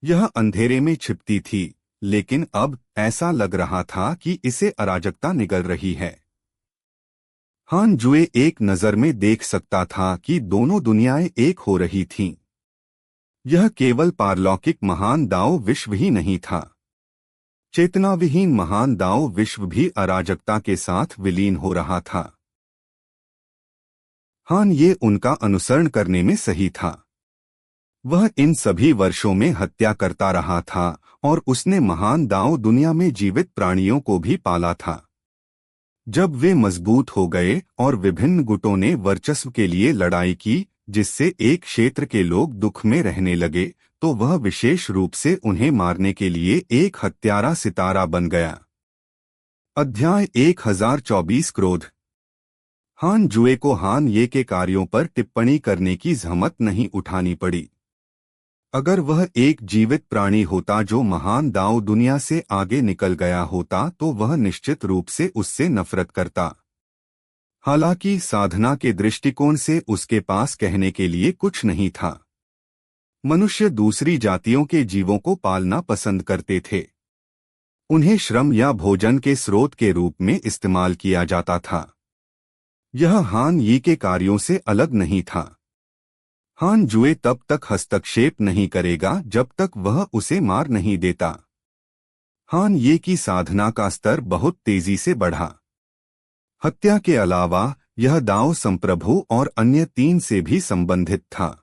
यह अंधेरे में छिपती थी, लेकिन अब ऐसा लग रहा था कि इसे अराजकता निगल रही है। हान जुए एक नजर में देख सकता था कि दोनों दुनियाएं एक हो रही थीं। यह केवल पारलौकिक महान दाओ विश्व ही नहीं था। चेतनाविहीन महान दाओ विश्व भी अराजकता के साथ विलीन हो रहा था। हान ये उनका अनुसरण करने में सही था। वह इन सभी वर्षों में हत्या करता रहा था और उसने महान दाओ दुनिया में जीवित प्राणियों को भी पाला था। जब वे मजबूत हो गए और विभिन्न गुटों ने वर्चस्व के लिए लड़ाई की, जिससे एक क्षेत्र के लोग दुख में रहने लगे, तो वह विशेष रूप से उन्हें मारने के लिए एक हत्यारा सितारा बन गया। अध्याय 1024 क्रोध। हान जुए को हान ये के कार्यों पर टिप्पणी करने की जहमत नहीं उठानी पड़ी। अगर वह एक जीवित प्राणी होता जो महान दाओ दुनिया से आगे निकल गया होता तो वह निश्चित रूप से उससे नफरत करता। हालांकि साधना के दृष्टिकोण से उसके पास कहने के लिए कुछ नहीं था। मनुष्य दूसरी जातियों के जीवों को पालना पसंद करते थे। उन्हें श्रम या भोजन के स्रोत के रूप में इस्तेमाल किया जाता था। यह हान यी के कार्यों से अलग नहीं था। हान जुए तब तक हस्तक्षेप नहीं करेगा जब तक वह उसे मार नहीं देता। हान ये की साधना का स्तर बहुत तेजी से बढ़ा। हत्या के अलावा यह दाओ संप्रभु और अन्य 3 से भी संबंधित था।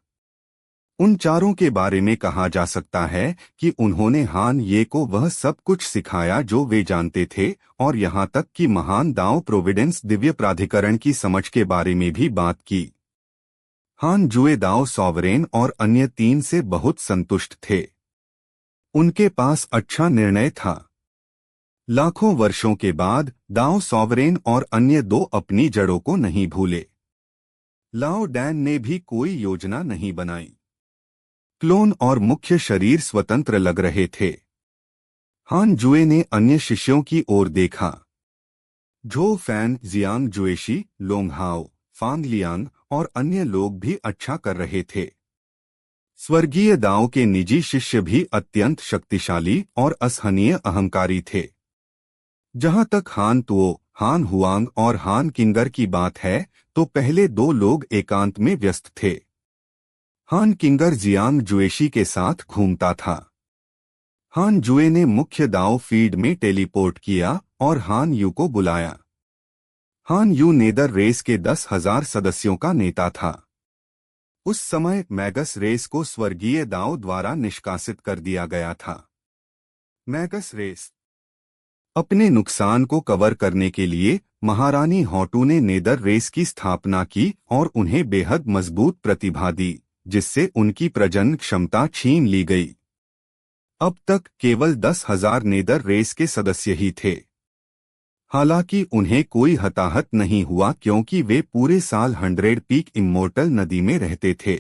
उन चारों के बारे में कहा जा सकता है कि उन्होंने हान ये को वह सब कुछ सिखाया जो वे जानते थे और यहाँ तक कि महान दाओ प्रोविडेंस दिव्य प्राधिकरण की समझ के बारे में भी बात की। हान जुए दाओ सॉवरेन और अन्य 3 से बहुत संतुष्ट थे। उनके पास अच्छा निर्णय था। लाखों वर्षों के बाद दाओ सॉवरेन और अन्य 2 अपनी जड़ों को नहीं भूले। लाओ डैन ने भी कोई योजना नहीं बनाई। क्लोन और मुख्य शरीर स्वतंत्र लग रहे थे। हान जुए ने अन्य शिष्यों की ओर देखा। झो फैन, जियांग जुएशी, लोंगहाओ, फांग लियांग और अन्य लोग भी अच्छा कर रहे थे। स्वर्गीय दाओ के निजी शिष्य भी अत्यंत शक्तिशाली और असहनीय अहंकारी थे। जहां तक हान तुओ, हान हुआंग और हान किंगर की बात है, तो पहले दो लोग एकांत में व्यस्त थे। हान किंगर जियांग जुएशी के साथ घूमता था। हान जुए ने मुख्य दाओ फीड में टेलीपोर्ट किया और हान यू को बुलाया। हान यू नेदर रेस के 10,000 सदस्यों का नेता था। उस समय मैगस रेस को स्वर्गीय दाओ द्वारा निष्कासित कर दिया गया था। मैगस रेस अपने नुकसान को कवर करने के लिए महारानी हॉटू ने नेदर रेस की स्थापना की और उन्हें बेहद मजबूत प्रतिभा दी, जिससे उनकी प्रजनन क्षमता छीन ली गई। अब तक केवल 10,000 नेदर रेस के सदस्य ही थे। हालांकि उन्हें कोई हताहत नहीं हुआ क्योंकि वे पूरे साल 100 पीक इम्मोर्टल नदी में रहते थे।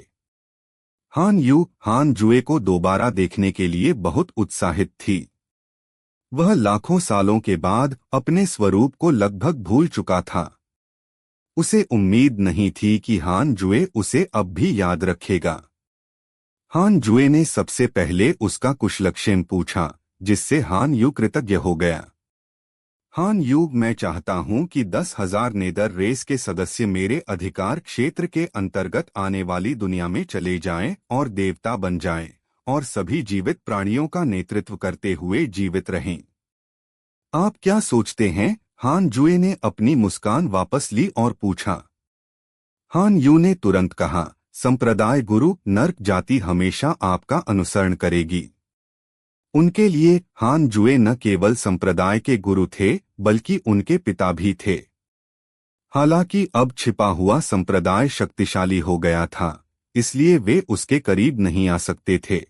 हान यू हान जुए को दोबारा देखने के लिए बहुत उत्साहित थी। वह लाखों सालों के बाद अपने स्वरूप को लगभग भूल चुका था। उसे उम्मीद नहीं थी कि हान जुए उसे अब भी याद रखेगा। हान जुए ने सबसे पहले उसका कुशलक्षेम पूछा, जिससे हान यू कृतज्ञ हो गया। हान यू, मैं चाहता हूं कि 10,000 नेदर रेस के सदस्य मेरे अधिकार क्षेत्र के अंतर्गत आने वाली दुनिया में चले जाएं और देवता बन जाएं और सभी जीवित प्राणियों का नेतृत्व करते हुए जीवित रहें। आप क्या सोचते हैं? हान जुए ने अपनी मुस्कान वापस ली और पूछा। हान यू ने तुरंत कहा, संप्रदाय गुरु नर्क जाति हमेशा आपका अनुसरण करेगी। उनके लिए हान जुए न केवल संप्रदाय के गुरु थे, बल्कि उनके पिता भी थे। हालांकि अब छिपा हुआ संप्रदाय शक्तिशाली हो गया था, इसलिए वे उसके करीब नहीं आ सकते थे।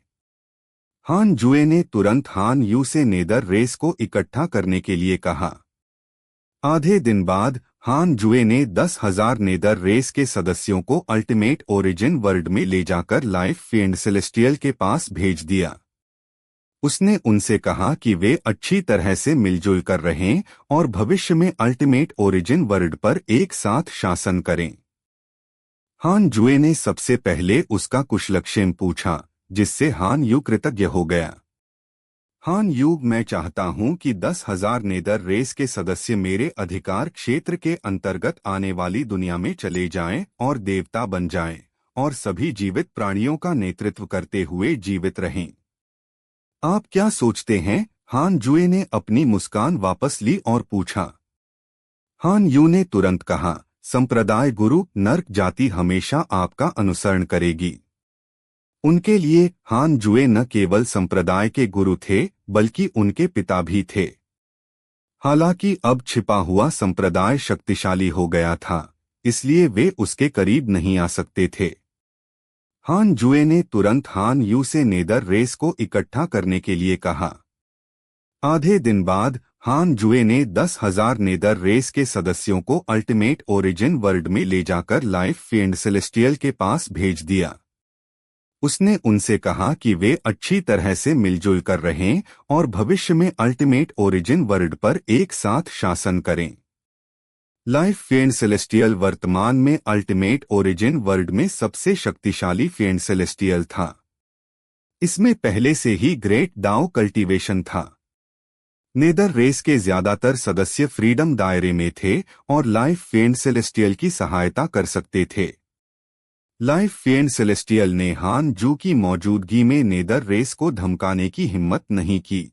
हान जुए ने तुरंत हान यू से नेदर रेस को इकट्ठा करने के लिए कहा। आधे दिन बाद हान जुए ने 10,000 नेदर रेस के सदस्यों को अल्टीमेट ओरिजिन वर्ल्ड में ले जाकर लाइफ फील्ड सेलेस्टियल के पास भेज दिया। उसने उनसे कहा कि वे अच्छी तरह से मिलजुल कर रहें और भविष्य में अल्टीमेट ओरिजिन वर्ल्ड पर एक साथ शासन करें। हान जुए ने सबसे पहले उसका कुशलक्षेम पूछा, जिससे हान यू कृतज्ञ हो गया। हान यू, मैं चाहता हूं कि 10,000 नेदर रेस के सदस्य मेरे अधिकार क्षेत्र के अंतर्गत आने वाली दुनिया में चले जाएं और देवता बन जाएं और सभी जीवित प्राणियों का नेतृत्व करते हुए जीवित रहें। आप क्या सोचते हैं? हान जुए ने अपनी मुस्कान वापस ली और पूछा। हान यू ने तुरंत कहा, संप्रदाय गुरु नर्क जाति हमेशा आपका अनुसरण करेगी। उनके लिए हान जुए न केवल संप्रदाय के गुरु थे, बल्कि उनके पिता भी थे। हालांकि अब छिपा हुआ संप्रदाय शक्तिशाली हो गया था, इसलिए वे उसके करीब नहीं आ सकते थे। हान जुए ने तुरंत हान यू से नेदर रेस को इकट्ठा करने के लिए कहा। आधे दिन बाद हान जुए ने 10,000 नेदर रेस के सदस्यों को अल्टीमेट ओरिजिन वर्ल्ड में ले जाकर लाइफ फील्ड सेलेस्टियल के पास भेज दिया। उसने उनसे कहा कि वे अच्छी तरह से मिलजुल कर रहें और भविष्य में अल्टीमेट ओरिजिन वर्ल्ड पर एक साथ शासन करें। लाइफ फील्ड सेलेस्टियल वर्तमान में अल्टीमेट ओरिजिन वर्ल्ड में सबसे शक्तिशाली फील्ड सेलेस्टियल था। इसमें पहले से ही ग्रेट दाओ कल्टीवेशन था। नेदर रेस के ज्यादातर सदस्य फ्रीडम दायरे में थे और लाइफ फील्ड सेलेस्टियल की सहायता कर सकते थे। लाइफ फील्ड सेलेस्टियल ने हान जू की मौजूदगी में नेदर रेस को धमकाने की हिम्मत नहीं की।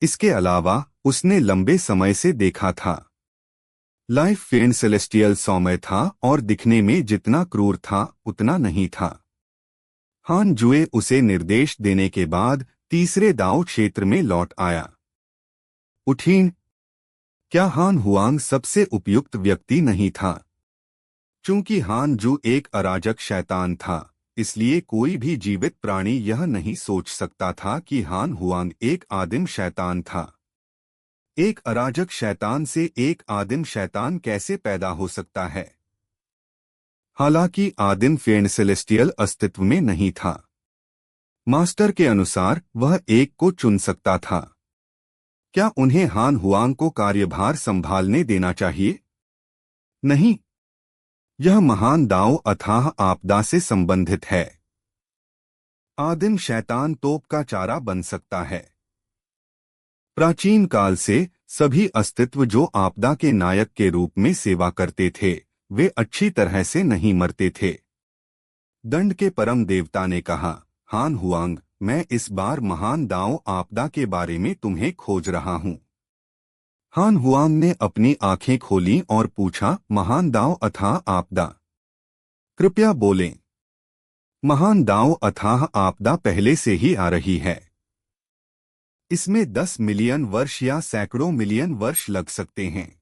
इसके अलावा उसने लंबे समय से देखा था। लाइफ फील्ड सेलेस्टियल सौम्य था और दिखने में जितना क्रूर था उतना नहीं था। हान जुए उसे निर्देश देने के बाद तीसरे दाओ क्षेत्र में लौट आया। उठीन, क्या हान हुआंग सबसे उपयुक्त व्यक्ति नहीं था? चूंकि हान जू एक अराजक शैतान था, इसलिए कोई भी जीवित प्राणी यह नहीं सोच सकता था कि हान हुआंग एक आदिम शैतान था। एक अराजक शैतान से एक आदिम शैतान कैसे पैदा हो सकता है? हालांकि आदिम फील्ड सेलेस्टियल अस्तित्व में नहीं था। मास्टर के अनुसार वह एक को चुन सकता था। क्या उन्हें हान हुआंग को कार्यभार संभालने देना चाहिए? नहीं। यह महान दाओ अथाह आपदा से संबंधित है। आदिम शैतान तोप का चारा बन सकता है, प्राचीन काल से सभी अस्तित्व जो आपदा के नायक के रूप में सेवा करते थे, वे अच्छी तरह से नहीं मरते थे। दंड के परम देवता ने कहा, हान हुआंग, मैं इस बार महान दाओ आपदा के बारे में तुम्हें खोज रहा हूँ। हान हुआंग ने अपनी आंखें खोली और पूछा, महान दाओ अथाह आपदा? कृपया बोलें। महान दाओ अथाह आपदा पहले से ही आ रही है। इसमें 10 मिलियन वर्ष या सैकड़ों मिलियन वर्ष लग सकते हैं।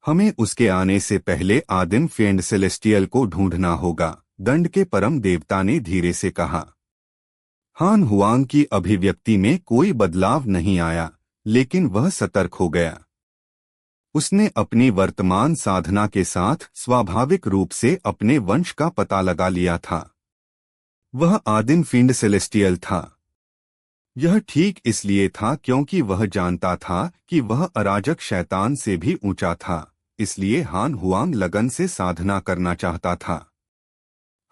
हमें उसके आने से पहले आदिम फेंड सेलेस्टियल को ढूंढना होगा, दंड के परम देवता ने धीरे से कहा। हान हुआंग की अभिव्यक्ति में कोई बदलाव नहीं आया, लेकिन वह सतर्क हो गया। उसने अपनी वर्तमान साधना के साथ स्वाभाविक रूप से अपने वंश का पता लगा लिया था। वह आदिम फिंड सेलेस्टियल था। यह ठीक इसलिए था क्योंकि वह जानता था कि वह अराजक शैतान से भी ऊंचा था, इसलिए हान हुआंग लगन से साधना करना चाहता था।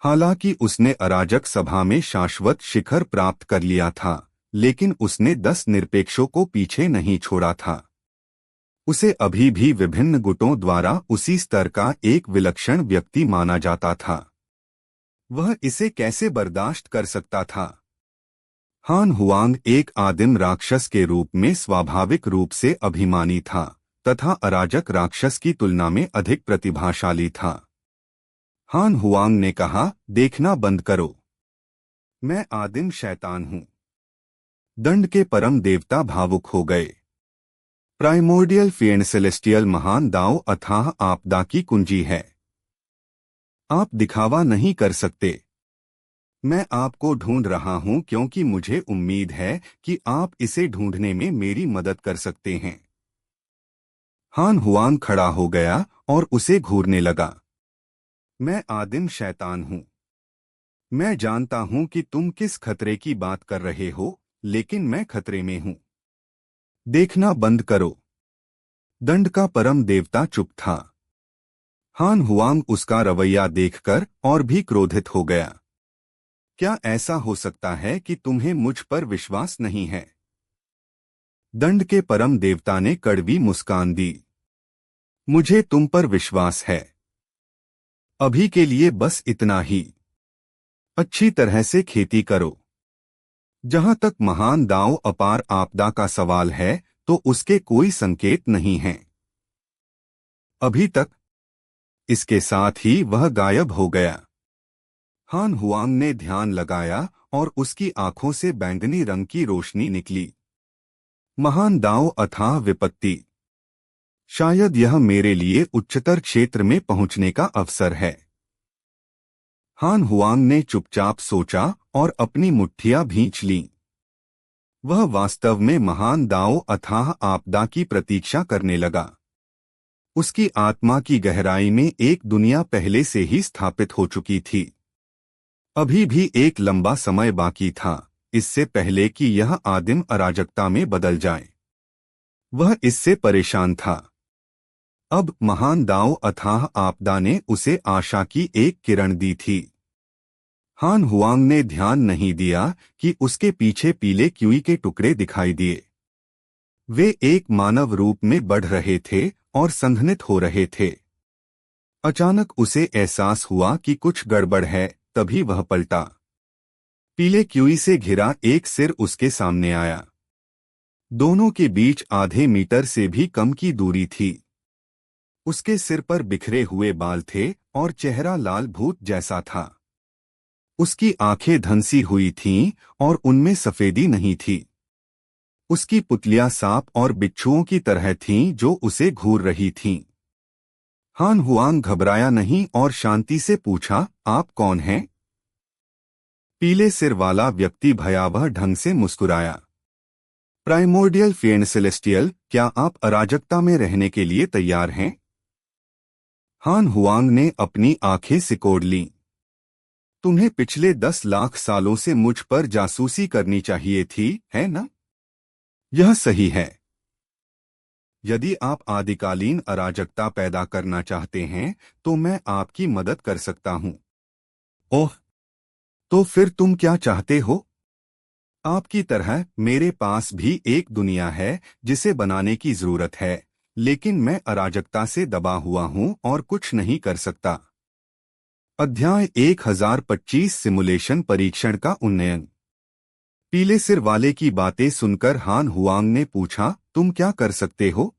हालांकि उसने अराजक सभा में शाश्वत शिखर प्राप्त कर लिया था, लेकिन उसने 10 निरपेक्षों को पीछे नहीं छोड़ा था। उसे अभी भी विभिन्न गुटों द्वारा उसी स्तर का एक विलक्षण व्यक्ति माना जाता था। वह इसे कैसे बर्दाश्त कर सकता था? हान हुआंग एक आदिम राक्षस के रूप में स्वाभाविक रूप से अभिमानी था तथा अराजक राक्षस की तुलना में अधिक प्रतिभाशाली था। हान हुआंग ने कहा, देखना बंद करो, मैं आदिम शैतान हूं। दंड के परम देवता भावुक हो गए। प्राइमोर्डियल फेंड सेलेस्टियल महान दाओ अथाह आपदा की कुंजी है। आप दिखावा नहीं कर सकते। मैं आपको ढूंढ रहा हूं क्योंकि मुझे उम्मीद है कि आप इसे ढूंढने में मेरी मदद कर सकते हैं। हान हुआंग खड़ा हो गया और उसे घूरने लगा। मैं आदिम शैतान हूं। मैं जानता हूं कि तुम किस खतरे की बात कर रहे हो, लेकिन मैं खतरे में हूं। देखना बंद करो। दंड का परम देवता चुप था। हान हुआंग उसका रवैया देखकर और भी क्रोधित हो गया। क्या ऐसा हो सकता है कि तुम्हें मुझ पर विश्वास नहीं है? दंड के परम देवता ने कड़वी मुस्कान दी। मुझे तुम पर विश्वास है। अभी के लिए बस इतना ही। अच्छी तरह से खेती करो। जहां तक महान दाओ अपार आपदा का सवाल है, तो उसके कोई संकेत नहीं हैं अभी तक। इसके साथ ही वह गायब हो गया। हान हुआंग ने ध्यान लगाया और उसकी आंखों से बैंगनी रंग की रोशनी निकली। महान दाओ अथाह विपत्ति। शायद यह मेरे लिए उच्चतर क्षेत्र में पहुंचने का अवसर है। हान हुआंग ने चुपचाप सोचा और अपनी मुट्ठियां भींच लीं। वह वास्तव में महान दाओ अथाह आपदा की प्रतीक्षा करने लगा। उसकी आत्मा की गहराई में एक दुनिया पहले से ही स्थापित हो चुकी थी। अभी भी एक लंबा समय बाकी था, इससे पहले कि यह आदिम अराजकता में बदल जाए। वह इससे परेशान था। अब महान दाओ अथाह आपदा ने उसे आशा की एक किरण दी थी। हान हुआंग ने ध्यान नहीं दिया कि उसके पीछे पीले क्यूई के टुकड़े दिखाई दिए। वे एक मानव रूप में बढ़ रहे थे और संघनित हो रहे थे। अचानक उसे एहसास हुआ कि कुछ गड़बड़ है, तभी वह पलटा। पीले क्यूई से घिरा एक सिर उसके सामने आया। दोनों के बीच आधे मीटर से भी कम की दूरी थी। उसके सिर पर बिखरे हुए बाल थे और चेहरा लाल भूत जैसा था। उसकी आंखें धंसी हुई थीं और उनमें सफेदी नहीं थी। उसकी पुतलियां सांप और बिच्छुओं की तरह थीं जो उसे घूर रही थीं। हान हुआंग घबराया नहीं और शांति से पूछा, आप कौन हैं? पीले सिर वाला व्यक्ति भयावह ढंग से मुस्कुराया। प्राइमोर्डियल फेंड सेलेस्टियल, क्या आप अराजकता में रहने के लिए तैयार हैं? हान हुआंग ने अपनी आंखें सिकोड़ लीं। तुम्हें पिछले 10 लाख सालों से मुझ पर जासूसी करनी चाहिए थी, है ना? यह सही है। यदि आप आदिकालीन अराजकता पैदा करना चाहते हैं, तो मैं आपकी मदद कर सकता हूं। ओह, तो फिर तुम क्या चाहते हो? आपकी तरह मेरे पास भी एक दुनिया है जिसे बनाने की जरूरत है, लेकिन मैं अराजकता से दबा हुआ हूं और कुछ नहीं कर सकता। अध्याय 1025 सिमुलेशन परीक्षण का उन्नयन। पीले सिर वाले की बातें सुनकर हान हुआंग ने पूछा, तुम क्या कर सकते हो?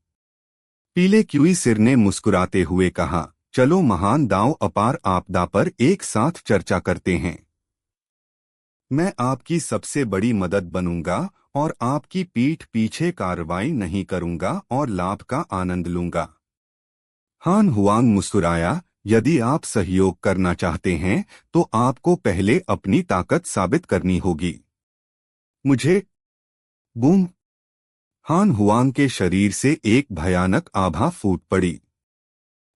पीले क्यूई सिर ने मुस्कुराते हुए कहा, चलो महान दाव अपार आपदा पर एक साथ चर्चा करते हैं। मैं आपकी सबसे बड़ी मदद बनूंगा और आपकी पीठ पीछे कार्रवाई नहीं करूंगा और लाभ का आनंद लूंगा। हान हुआंग मुस्कुराया, यदि आप सहयोग करना चाहते हैं तो आपको पहले अपनी ताकत साबित करनी होगी। मुझे। बूम। हान हुआंग के शरीर से एक भयानक आभा फूट पड़ी।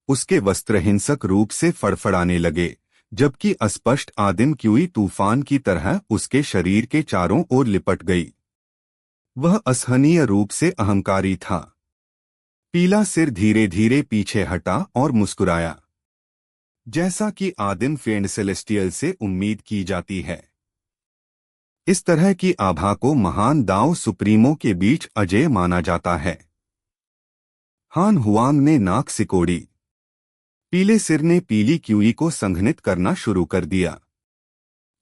उसके वस्त्र हिंसक रूप से फड़फड़ाने लगे, जबकि अस्पष्ट आदिम क्यूई तूफान की तरह उसके शरीर के चारों ओर लिपट गई। वह असहनीय रूप से अहंकारी था। पीला सिर धीरे धीरे पीछे हटा और मुस्कुराया, जैसा कि आदिम फेंड सेलेस्टियल से उम्मीद की जाती है। इस तरह की आभा को महान दाव सुप्रीमों के बीच अजेय माना जाता है। हान हुआंग ने नाक सिकोड़ी। पीले सिर ने पीली क्यूई को संघनित करना शुरू कर दिया।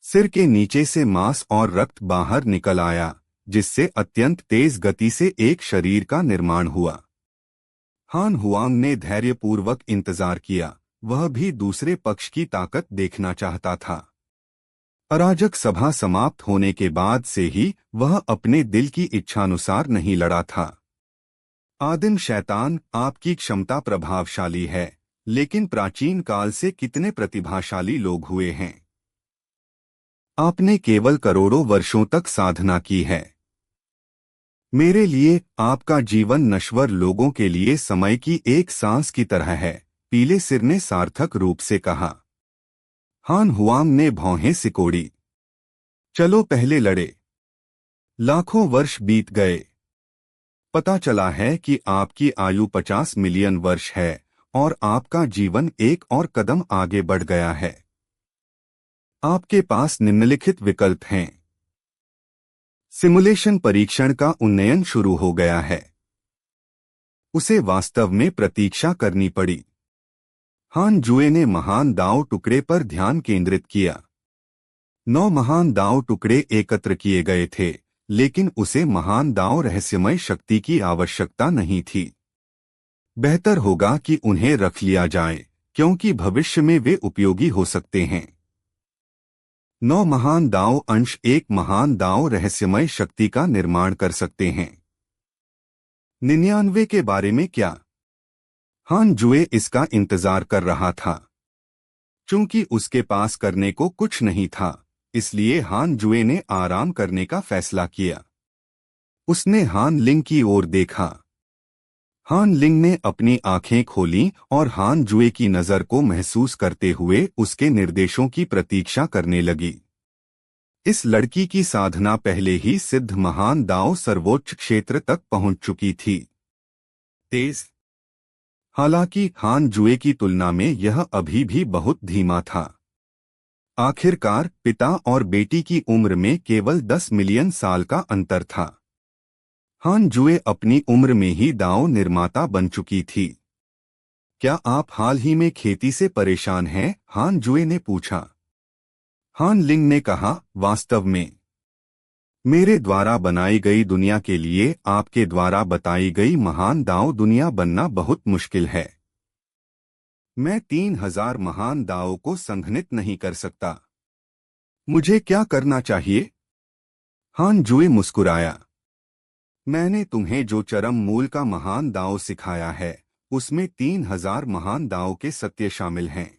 सिर के नीचे से मांस और रक्त बाहर निकल आया, जिससे अत्यंत तेज गति से एक शरीर का निर्माण हुआ। हान हुआंग ने धैर्यपूर्वक इंतजार किया, वह भी दूसरे पक्ष की ताकत देखना चाहता था। अराजक सभा समाप्त होने के बाद से ही वह अपने दिल की इच्छानुसार नहीं लड़ा था। आदिम शैतान, आपकी क्षमता प्रभावशाली है, लेकिन प्राचीन काल से कितने प्रतिभाशाली लोग हुए हैं। आपने केवल करोड़ों वर्षों तक साधना की है। मेरे लिए आपका जीवन नश्वर लोगों के लिए समय की एक सांस की तरह है, पीले सिर ने सार्थक रूप से कहा। हान हुआंग ने भौहें सिकोड़ी। चलो पहले लड़े। लाखों वर्ष बीत गए। पता चला है कि आपकी आयु 50 मिलियन वर्ष है और आपका जीवन एक और कदम आगे बढ़ गया है। आपके पास निम्नलिखित विकल्प हैं। सिमुलेशन परीक्षण का उन्नयन शुरू हो गया है। उसे वास्तव में प्रतीक्षा करनी पड़ी। हान जुए ने महान दाव टुकड़े पर ध्यान केंद्रित किया। 9 महान दाव टुकड़े एकत्र किए गए थे, लेकिन उसे महान दाव रहस्यमय शक्ति की आवश्यकता नहीं थी। बेहतर होगा कि उन्हें रख लिया जाए, क्योंकि भविष्य में वे उपयोगी हो सकते हैं। 9 महान दाव अंश एक महान दाव रहस्यमय शक्ति का निर्माण कर सकते हैं। 99 के बारे में क्या? हान जुए इसका इंतजार कर रहा था। चूंकि उसके पास करने को कुछ नहीं था, इसलिए हान जुए ने आराम करने का फैसला किया। उसने हान लिंग की ओर देखा। हान लिंग ने अपनी आंखें खोलीं और हान जुए की नजर को महसूस करते हुए उसके निर्देशों की प्रतीक्षा करने लगी। इस लड़की की साधना पहले ही सिद्ध महान दाव सर्वोच्च क्षेत्र तक पहुंच चुकी थी। तेज। हालांकि हान जुए की तुलना में यह अभी भी बहुत धीमा था। आखिरकार पिता और बेटी की उम्र में केवल 10 मिलियन साल का अंतर था। हान जुए अपनी उम्र में ही दाव निर्माता बन चुकी थी। क्या आप हाल ही में खेती से परेशान हैं? हान जुए ने पूछा। हान लिंग ने कहा, वास्तव में मेरे द्वारा बनाई गई दुनिया के लिए आपके द्वारा बताई गई महान दाव दुनिया बनना बहुत मुश्किल है। मैं 3000 महान दावों को संघनित नहीं कर सकता। मुझे क्या करना चाहिए? हान जुए मुस्कुराया। मैंने तुम्हें जो चरम मूल का महान दाव सिखाया है, उसमें 3000 महान दाव के सत्य शामिल हैं।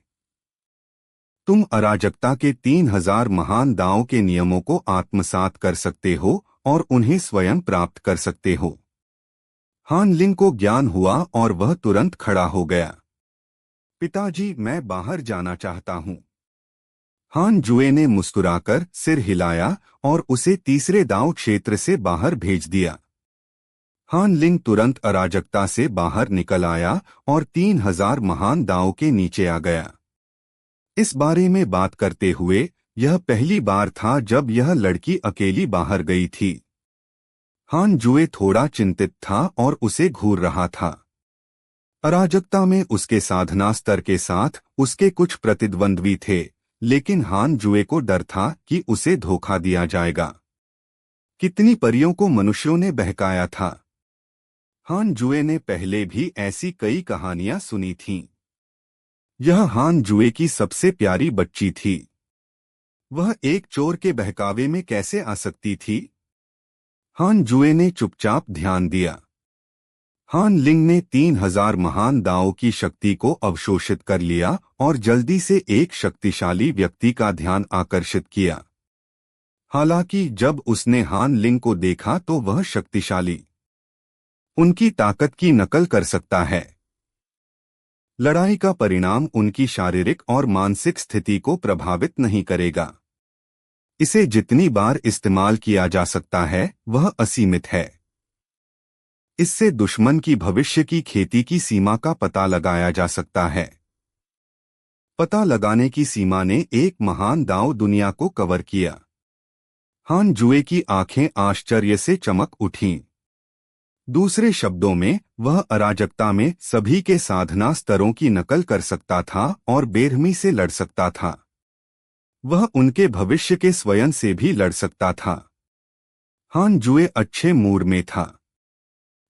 तुम अराजकता के 3000 महान दाव के नियमों को आत्मसात कर सकते हो और उन्हें स्वयं प्राप्त कर सकते हो। हान लिंग को ज्ञान हुआ और वह तुरंत खड़ा हो गया। पिताजी, मैं बाहर जाना चाहता हूं। हान जुए ने मुस्कुराकर सिर हिलाया और उसे तीसरे दाव क्षेत्र से बाहर भेज दिया। हान लिंग तुरंत अराजकता से बाहर निकल आया और 3000 महान दाव के नीचे आ गया। इस बारे में बात करते हुए यह पहली बार था जब यह लड़की अकेली बाहर गई थी। हान जुए थोड़ा चिंतित था और उसे घूर रहा था। अराजकता में उसके साधना स्तर के साथ उसके कुछ प्रतिद्वंद्वी थे, लेकिन हान जुए को डर था कि उसे धोखा दिया जाएगा। कितनी परियों को मनुष्यों ने बहकाया था। हान जुए ने पहले भी ऐसी कई कहानियां सुनी थीं। यह हान जुए की सबसे प्यारी बच्ची थी। वह एक चोर के बहकावे में कैसे आ सकती थी? हान जुए ने चुपचाप ध्यान दिया। हान लिंग ने 3000 महान दाओं की शक्ति को अवशोषित कर लिया और जल्दी से एक शक्तिशाली व्यक्ति का ध्यान आकर्षित किया। हालांकि जब उसने हान लिंग को देखा तो वह शक्तिशाली, उनकी ताकत की नकल कर सकता है। लड़ाई का परिणाम उनकी शारीरिक और मानसिक स्थिति को प्रभावित नहीं करेगा। इसे जितनी बार इस्तेमाल किया जा सकता है वह असीमित है। इससे दुश्मन की भविष्य की खेती की सीमा का पता लगाया जा सकता है। पता लगाने की सीमा ने एक महान दांव दुनिया को कवर किया। हान जुए की आंखें आश्चर्य से चमक उठीं। दूसरे शब्दों में, वह अराजकता में सभी के साधना स्तरों की नकल कर सकता था और बेरहमी से लड़ सकता था। वह उनके भविष्य के स्वयं से भी लड़ सकता था। हान जुए अच्छे मूड में था।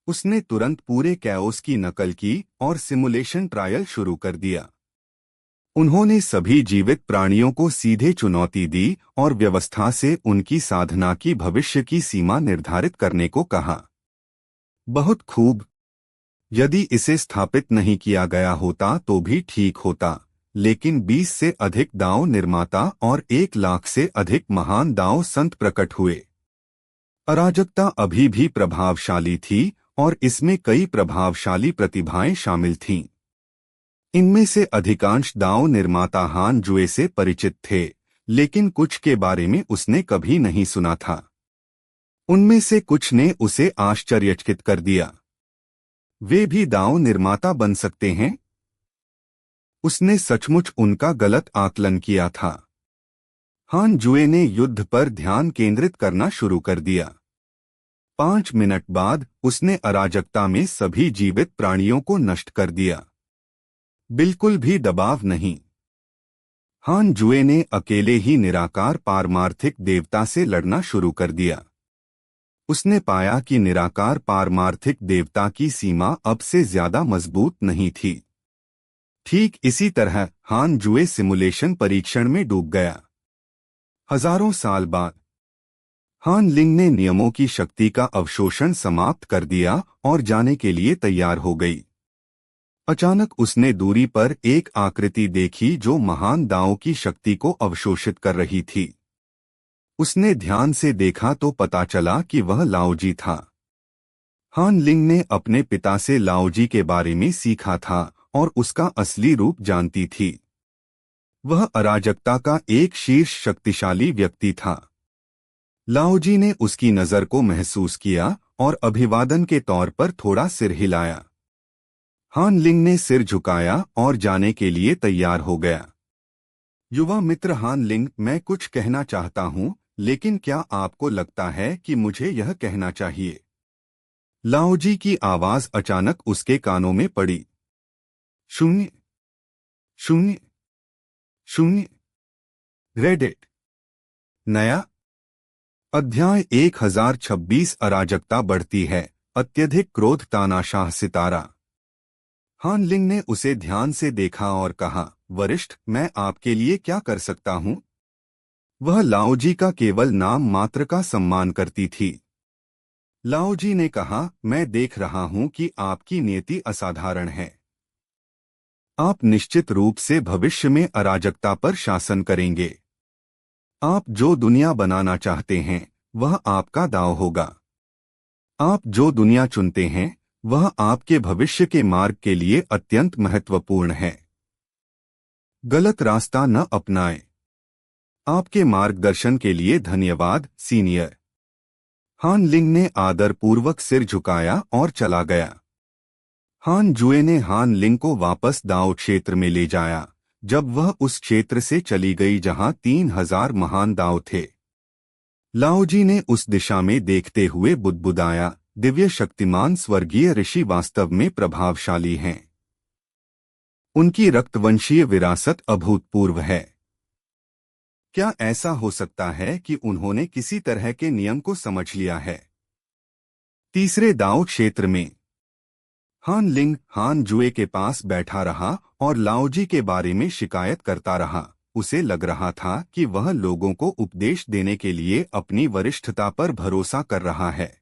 उसने तुरंत पूरे कैओस की नकल की और सिमुलेशन ट्रायल शुरू कर दिया। उन्होंने सभी जीवित प्राणियों को सीधे चुनौती दी और व्यवस्था से उनकी साधना की भविष्य की सीमा निर्धारित करने को कहा। बहुत खूब। यदि इसे स्थापित नहीं किया गया होता तो भी ठीक होता, लेकिन 20 से अधिक दांव निर्माता और 1 लाख से अधिक महान दांव संत प्रकट हुए। अराजकता अभी भी प्रभावशाली थी और इसमें कई प्रभावशाली प्रतिभाएं शामिल थीं। इनमें से अधिकांश दांव निर्माता हान जुए से परिचित थे, लेकिन कुछ के बारे में उसने कभी नहीं सुना था। उनमें से कुछ ने उसे आश्चर्यचकित कर दिया। वे भी दांव निर्माता बन सकते हैं? उसने सचमुच उनका गलत आकलन किया था। हान जुए ने युद्ध पर ध्यान केंद्रित करना शुरू कर दिया। 5 मिनट बाद उसने अराजकता में सभी जीवित प्राणियों को नष्ट कर दिया। बिल्कुल भी दबाव नहीं। हान जुए ने अकेले ही निराकार पारमार्थिक देवता से लड़ना शुरू कर दिया। उसने पाया कि निराकार पारमार्थिक देवता की सीमा अब से ज्यादा मजबूत नहीं थी। ठीक इसी तरह हान जुए सिमुलेशन परीक्षण में डूब गया। हजारों साल बाद हान लिंग ने नियमों की शक्ति का अवशोषण समाप्त कर दिया और जाने के लिए तैयार हो गई। अचानक उसने दूरी पर एक आकृति देखी जो महान दाओं की शक्ति को अवशोषित कर रही थी। उसने ध्यान से देखा तो पता चला कि वह लाओजी था। हान लिंग ने अपने पिता से लाओजी के बारे में सीखा था और उसका असली रूप जानती थी। वह अराजकता का एक शीर्ष शक्तिशाली व्यक्ति था। लाओजी ने उसकी नजर को महसूस किया और अभिवादन के तौर पर थोड़ा सिर हिलाया। हान लिंग ने सिर झुकाया और जाने के लिए तैयार हो गया। युवा मित्र हान लिंग, मैं कुछ कहना चाहता हूं, लेकिन क्या आपको लगता है कि मुझे यह कहना चाहिए? लाओजी की आवाज अचानक उसके कानों में पड़ी। 0 0 0। रेडिट। नया अध्याय 1026 अराजकता बढ़ती है, अत्यधिक क्रोध तानाशाह सितारा। हान लिंग ने उसे ध्यान से देखा और कहा, वरिष्ठ, मैं आपके लिए क्या कर सकता हूं? वह लाओजी का केवल नाम मात्र का सम्मान करती थी। लाओजी ने कहा, मैं देख रहा हूं कि आपकी नियति असाधारण है। आप निश्चित रूप से भविष्य में अराजकता पर शासन करेंगे। आप जो दुनिया बनाना चाहते हैं वह आपका दांव होगा। आप जो दुनिया चुनते हैं वह आपके भविष्य के मार्ग के लिए अत्यंत महत्वपूर्ण है। गलत रास्ता न अपनाएं। आपके मार्गदर्शन के लिए धन्यवाद, सीनियर। हान लिंग ने आदरपूर्वक सिर झुकाया और चला गया। हान जुए ने हान लिंग को वापस दांव क्षेत्र में ले जाया, जब वह उस क्षेत्र से चली गई जहां 3000 महान दाव थे। लाओजी ने उस दिशा में देखते हुए बुदबुदाया, दिव्य शक्तिमान स्वर्गीय ऋषि वास्तव में प्रभावशाली हैं। उनकी रक्तवंशीय विरासत अभूतपूर्व है। क्या ऐसा हो सकता है कि उन्होंने किसी तरह के नियम को समझ लिया है? तीसरे दाओ क्षेत्र में हान लिंग हान जुए के पास बैठा रहा और लाओजी के बारे में शिकायत करता रहा। उसे लग रहा था कि वह लोगों को उपदेश देने के लिए अपनी वरिष्ठता पर भरोसा कर रहा है।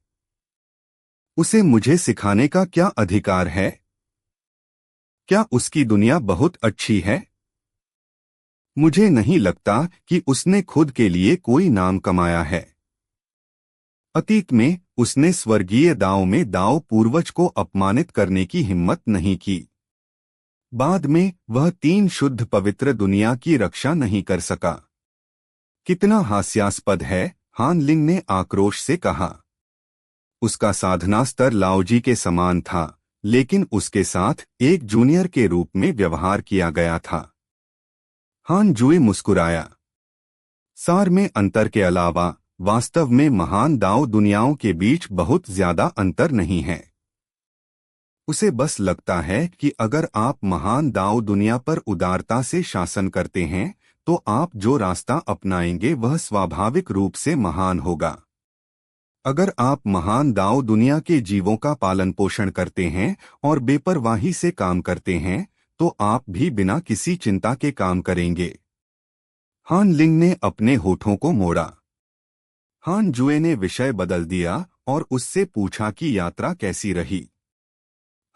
उसे मुझे सिखाने का क्या अधिकार है? क्या उसकी दुनिया बहुत अच्छी है? मुझे नहीं लगता कि उसने खुद के लिए कोई नाम कमाया है। अतीत में उसने स्वर्गीय दाओ में दाओ पूर्वज को अपमानित करने की हिम्मत नहीं की। बाद में वह 3 शुद्ध पवित्र दुनिया की रक्षा नहीं कर सका। कितना हास्यास्पद है, हान लिंग ने आक्रोश से कहा। उसका साधना स्तर लाओजी के समान था, लेकिन उसके साथ एक जूनियर के रूप में व्यवहार किया गया था। हान जुए मुस्कुराया। सार में अंतर के अलावा वास्तव में महान दाओ दुनियाओं के बीच बहुत ज्यादा अंतर नहीं है। उसे बस लगता है कि अगर आप महान दाओ दुनिया पर उदारता से शासन करते हैं तो आप जो रास्ता अपनाएंगे वह स्वाभाविक रूप से महान होगा। अगर आप महान दाओ दुनिया के जीवों का पालन पोषण करते हैं और बेपरवाही से काम करते हैं तो आप भी बिना किसी चिंता के काम करेंगे। हान लिंग ने अपने होठों को मोड़ा। हान जुए ने विषय बदल दिया और उससे पूछा कि यात्रा कैसी रही।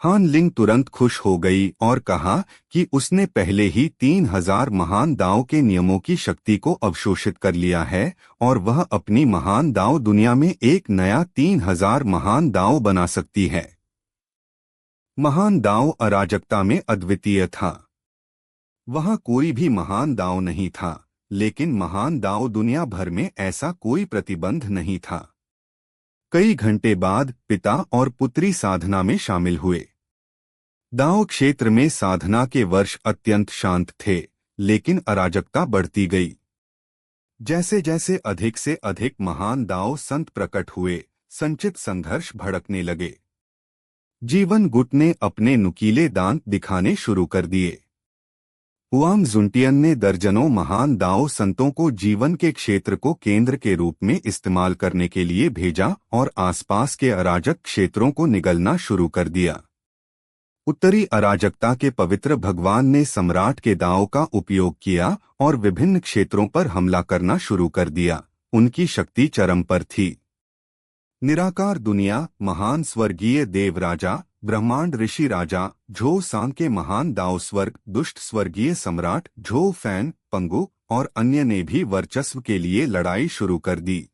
हान लिंग तुरंत खुश हो गई और कहा कि उसने पहले ही 3000 महान दाओ के नियमों की शक्ति को अवशोषित कर लिया है और वह अपनी महान दाओ दुनिया में एक नया 3000 महान दाओ बना सकती है। महान दाओ अराजकता में अद्वितीय था। वहां कोई भी महान दाओ नहीं था, लेकिन महान दाओ दुनिया भर में ऐसा कोई प्रतिबंध नहीं था। कई घंटे बाद पिता और पुत्री साधना में शामिल हुए। दाओ क्षेत्र में साधना के वर्ष अत्यंत शांत थे, लेकिन अराजकता बढ़ती गई। जैसे जैसे अधिक से अधिक महान दाओ संत प्रकट हुए, संचित संघर्ष भड़कने लगे। जीवन गुट ने अपने नुकीले दांत दिखाने शुरू कर दिए। हुआंग जुनटियन ने दर्जनों महान दाओ संतों को जीवन के क्षेत्र को केंद्र के रूप में इस्तेमाल करने के लिए भेजा और आसपास के अराजक क्षेत्रों को निगलना शुरू कर दिया। उत्तरी अराजकता के पवित्र भगवान ने सम्राट के दाओ का उपयोग किया और विभिन्न क्षेत्रों पर हमला करना शुरू कर दिया। उनकी शक्ति चरम पर थी। निराकार दुनिया, महान स्वर्गीय देव राजा, ब्रह्मांड ऋषि राजा झो सांग के महान दाओ स्वर्ग, दुष्ट स्वर्गीय सम्राट झो फैन पंगु और अन्य ने भी वर्चस्व के लिए लड़ाई शुरू कर दी।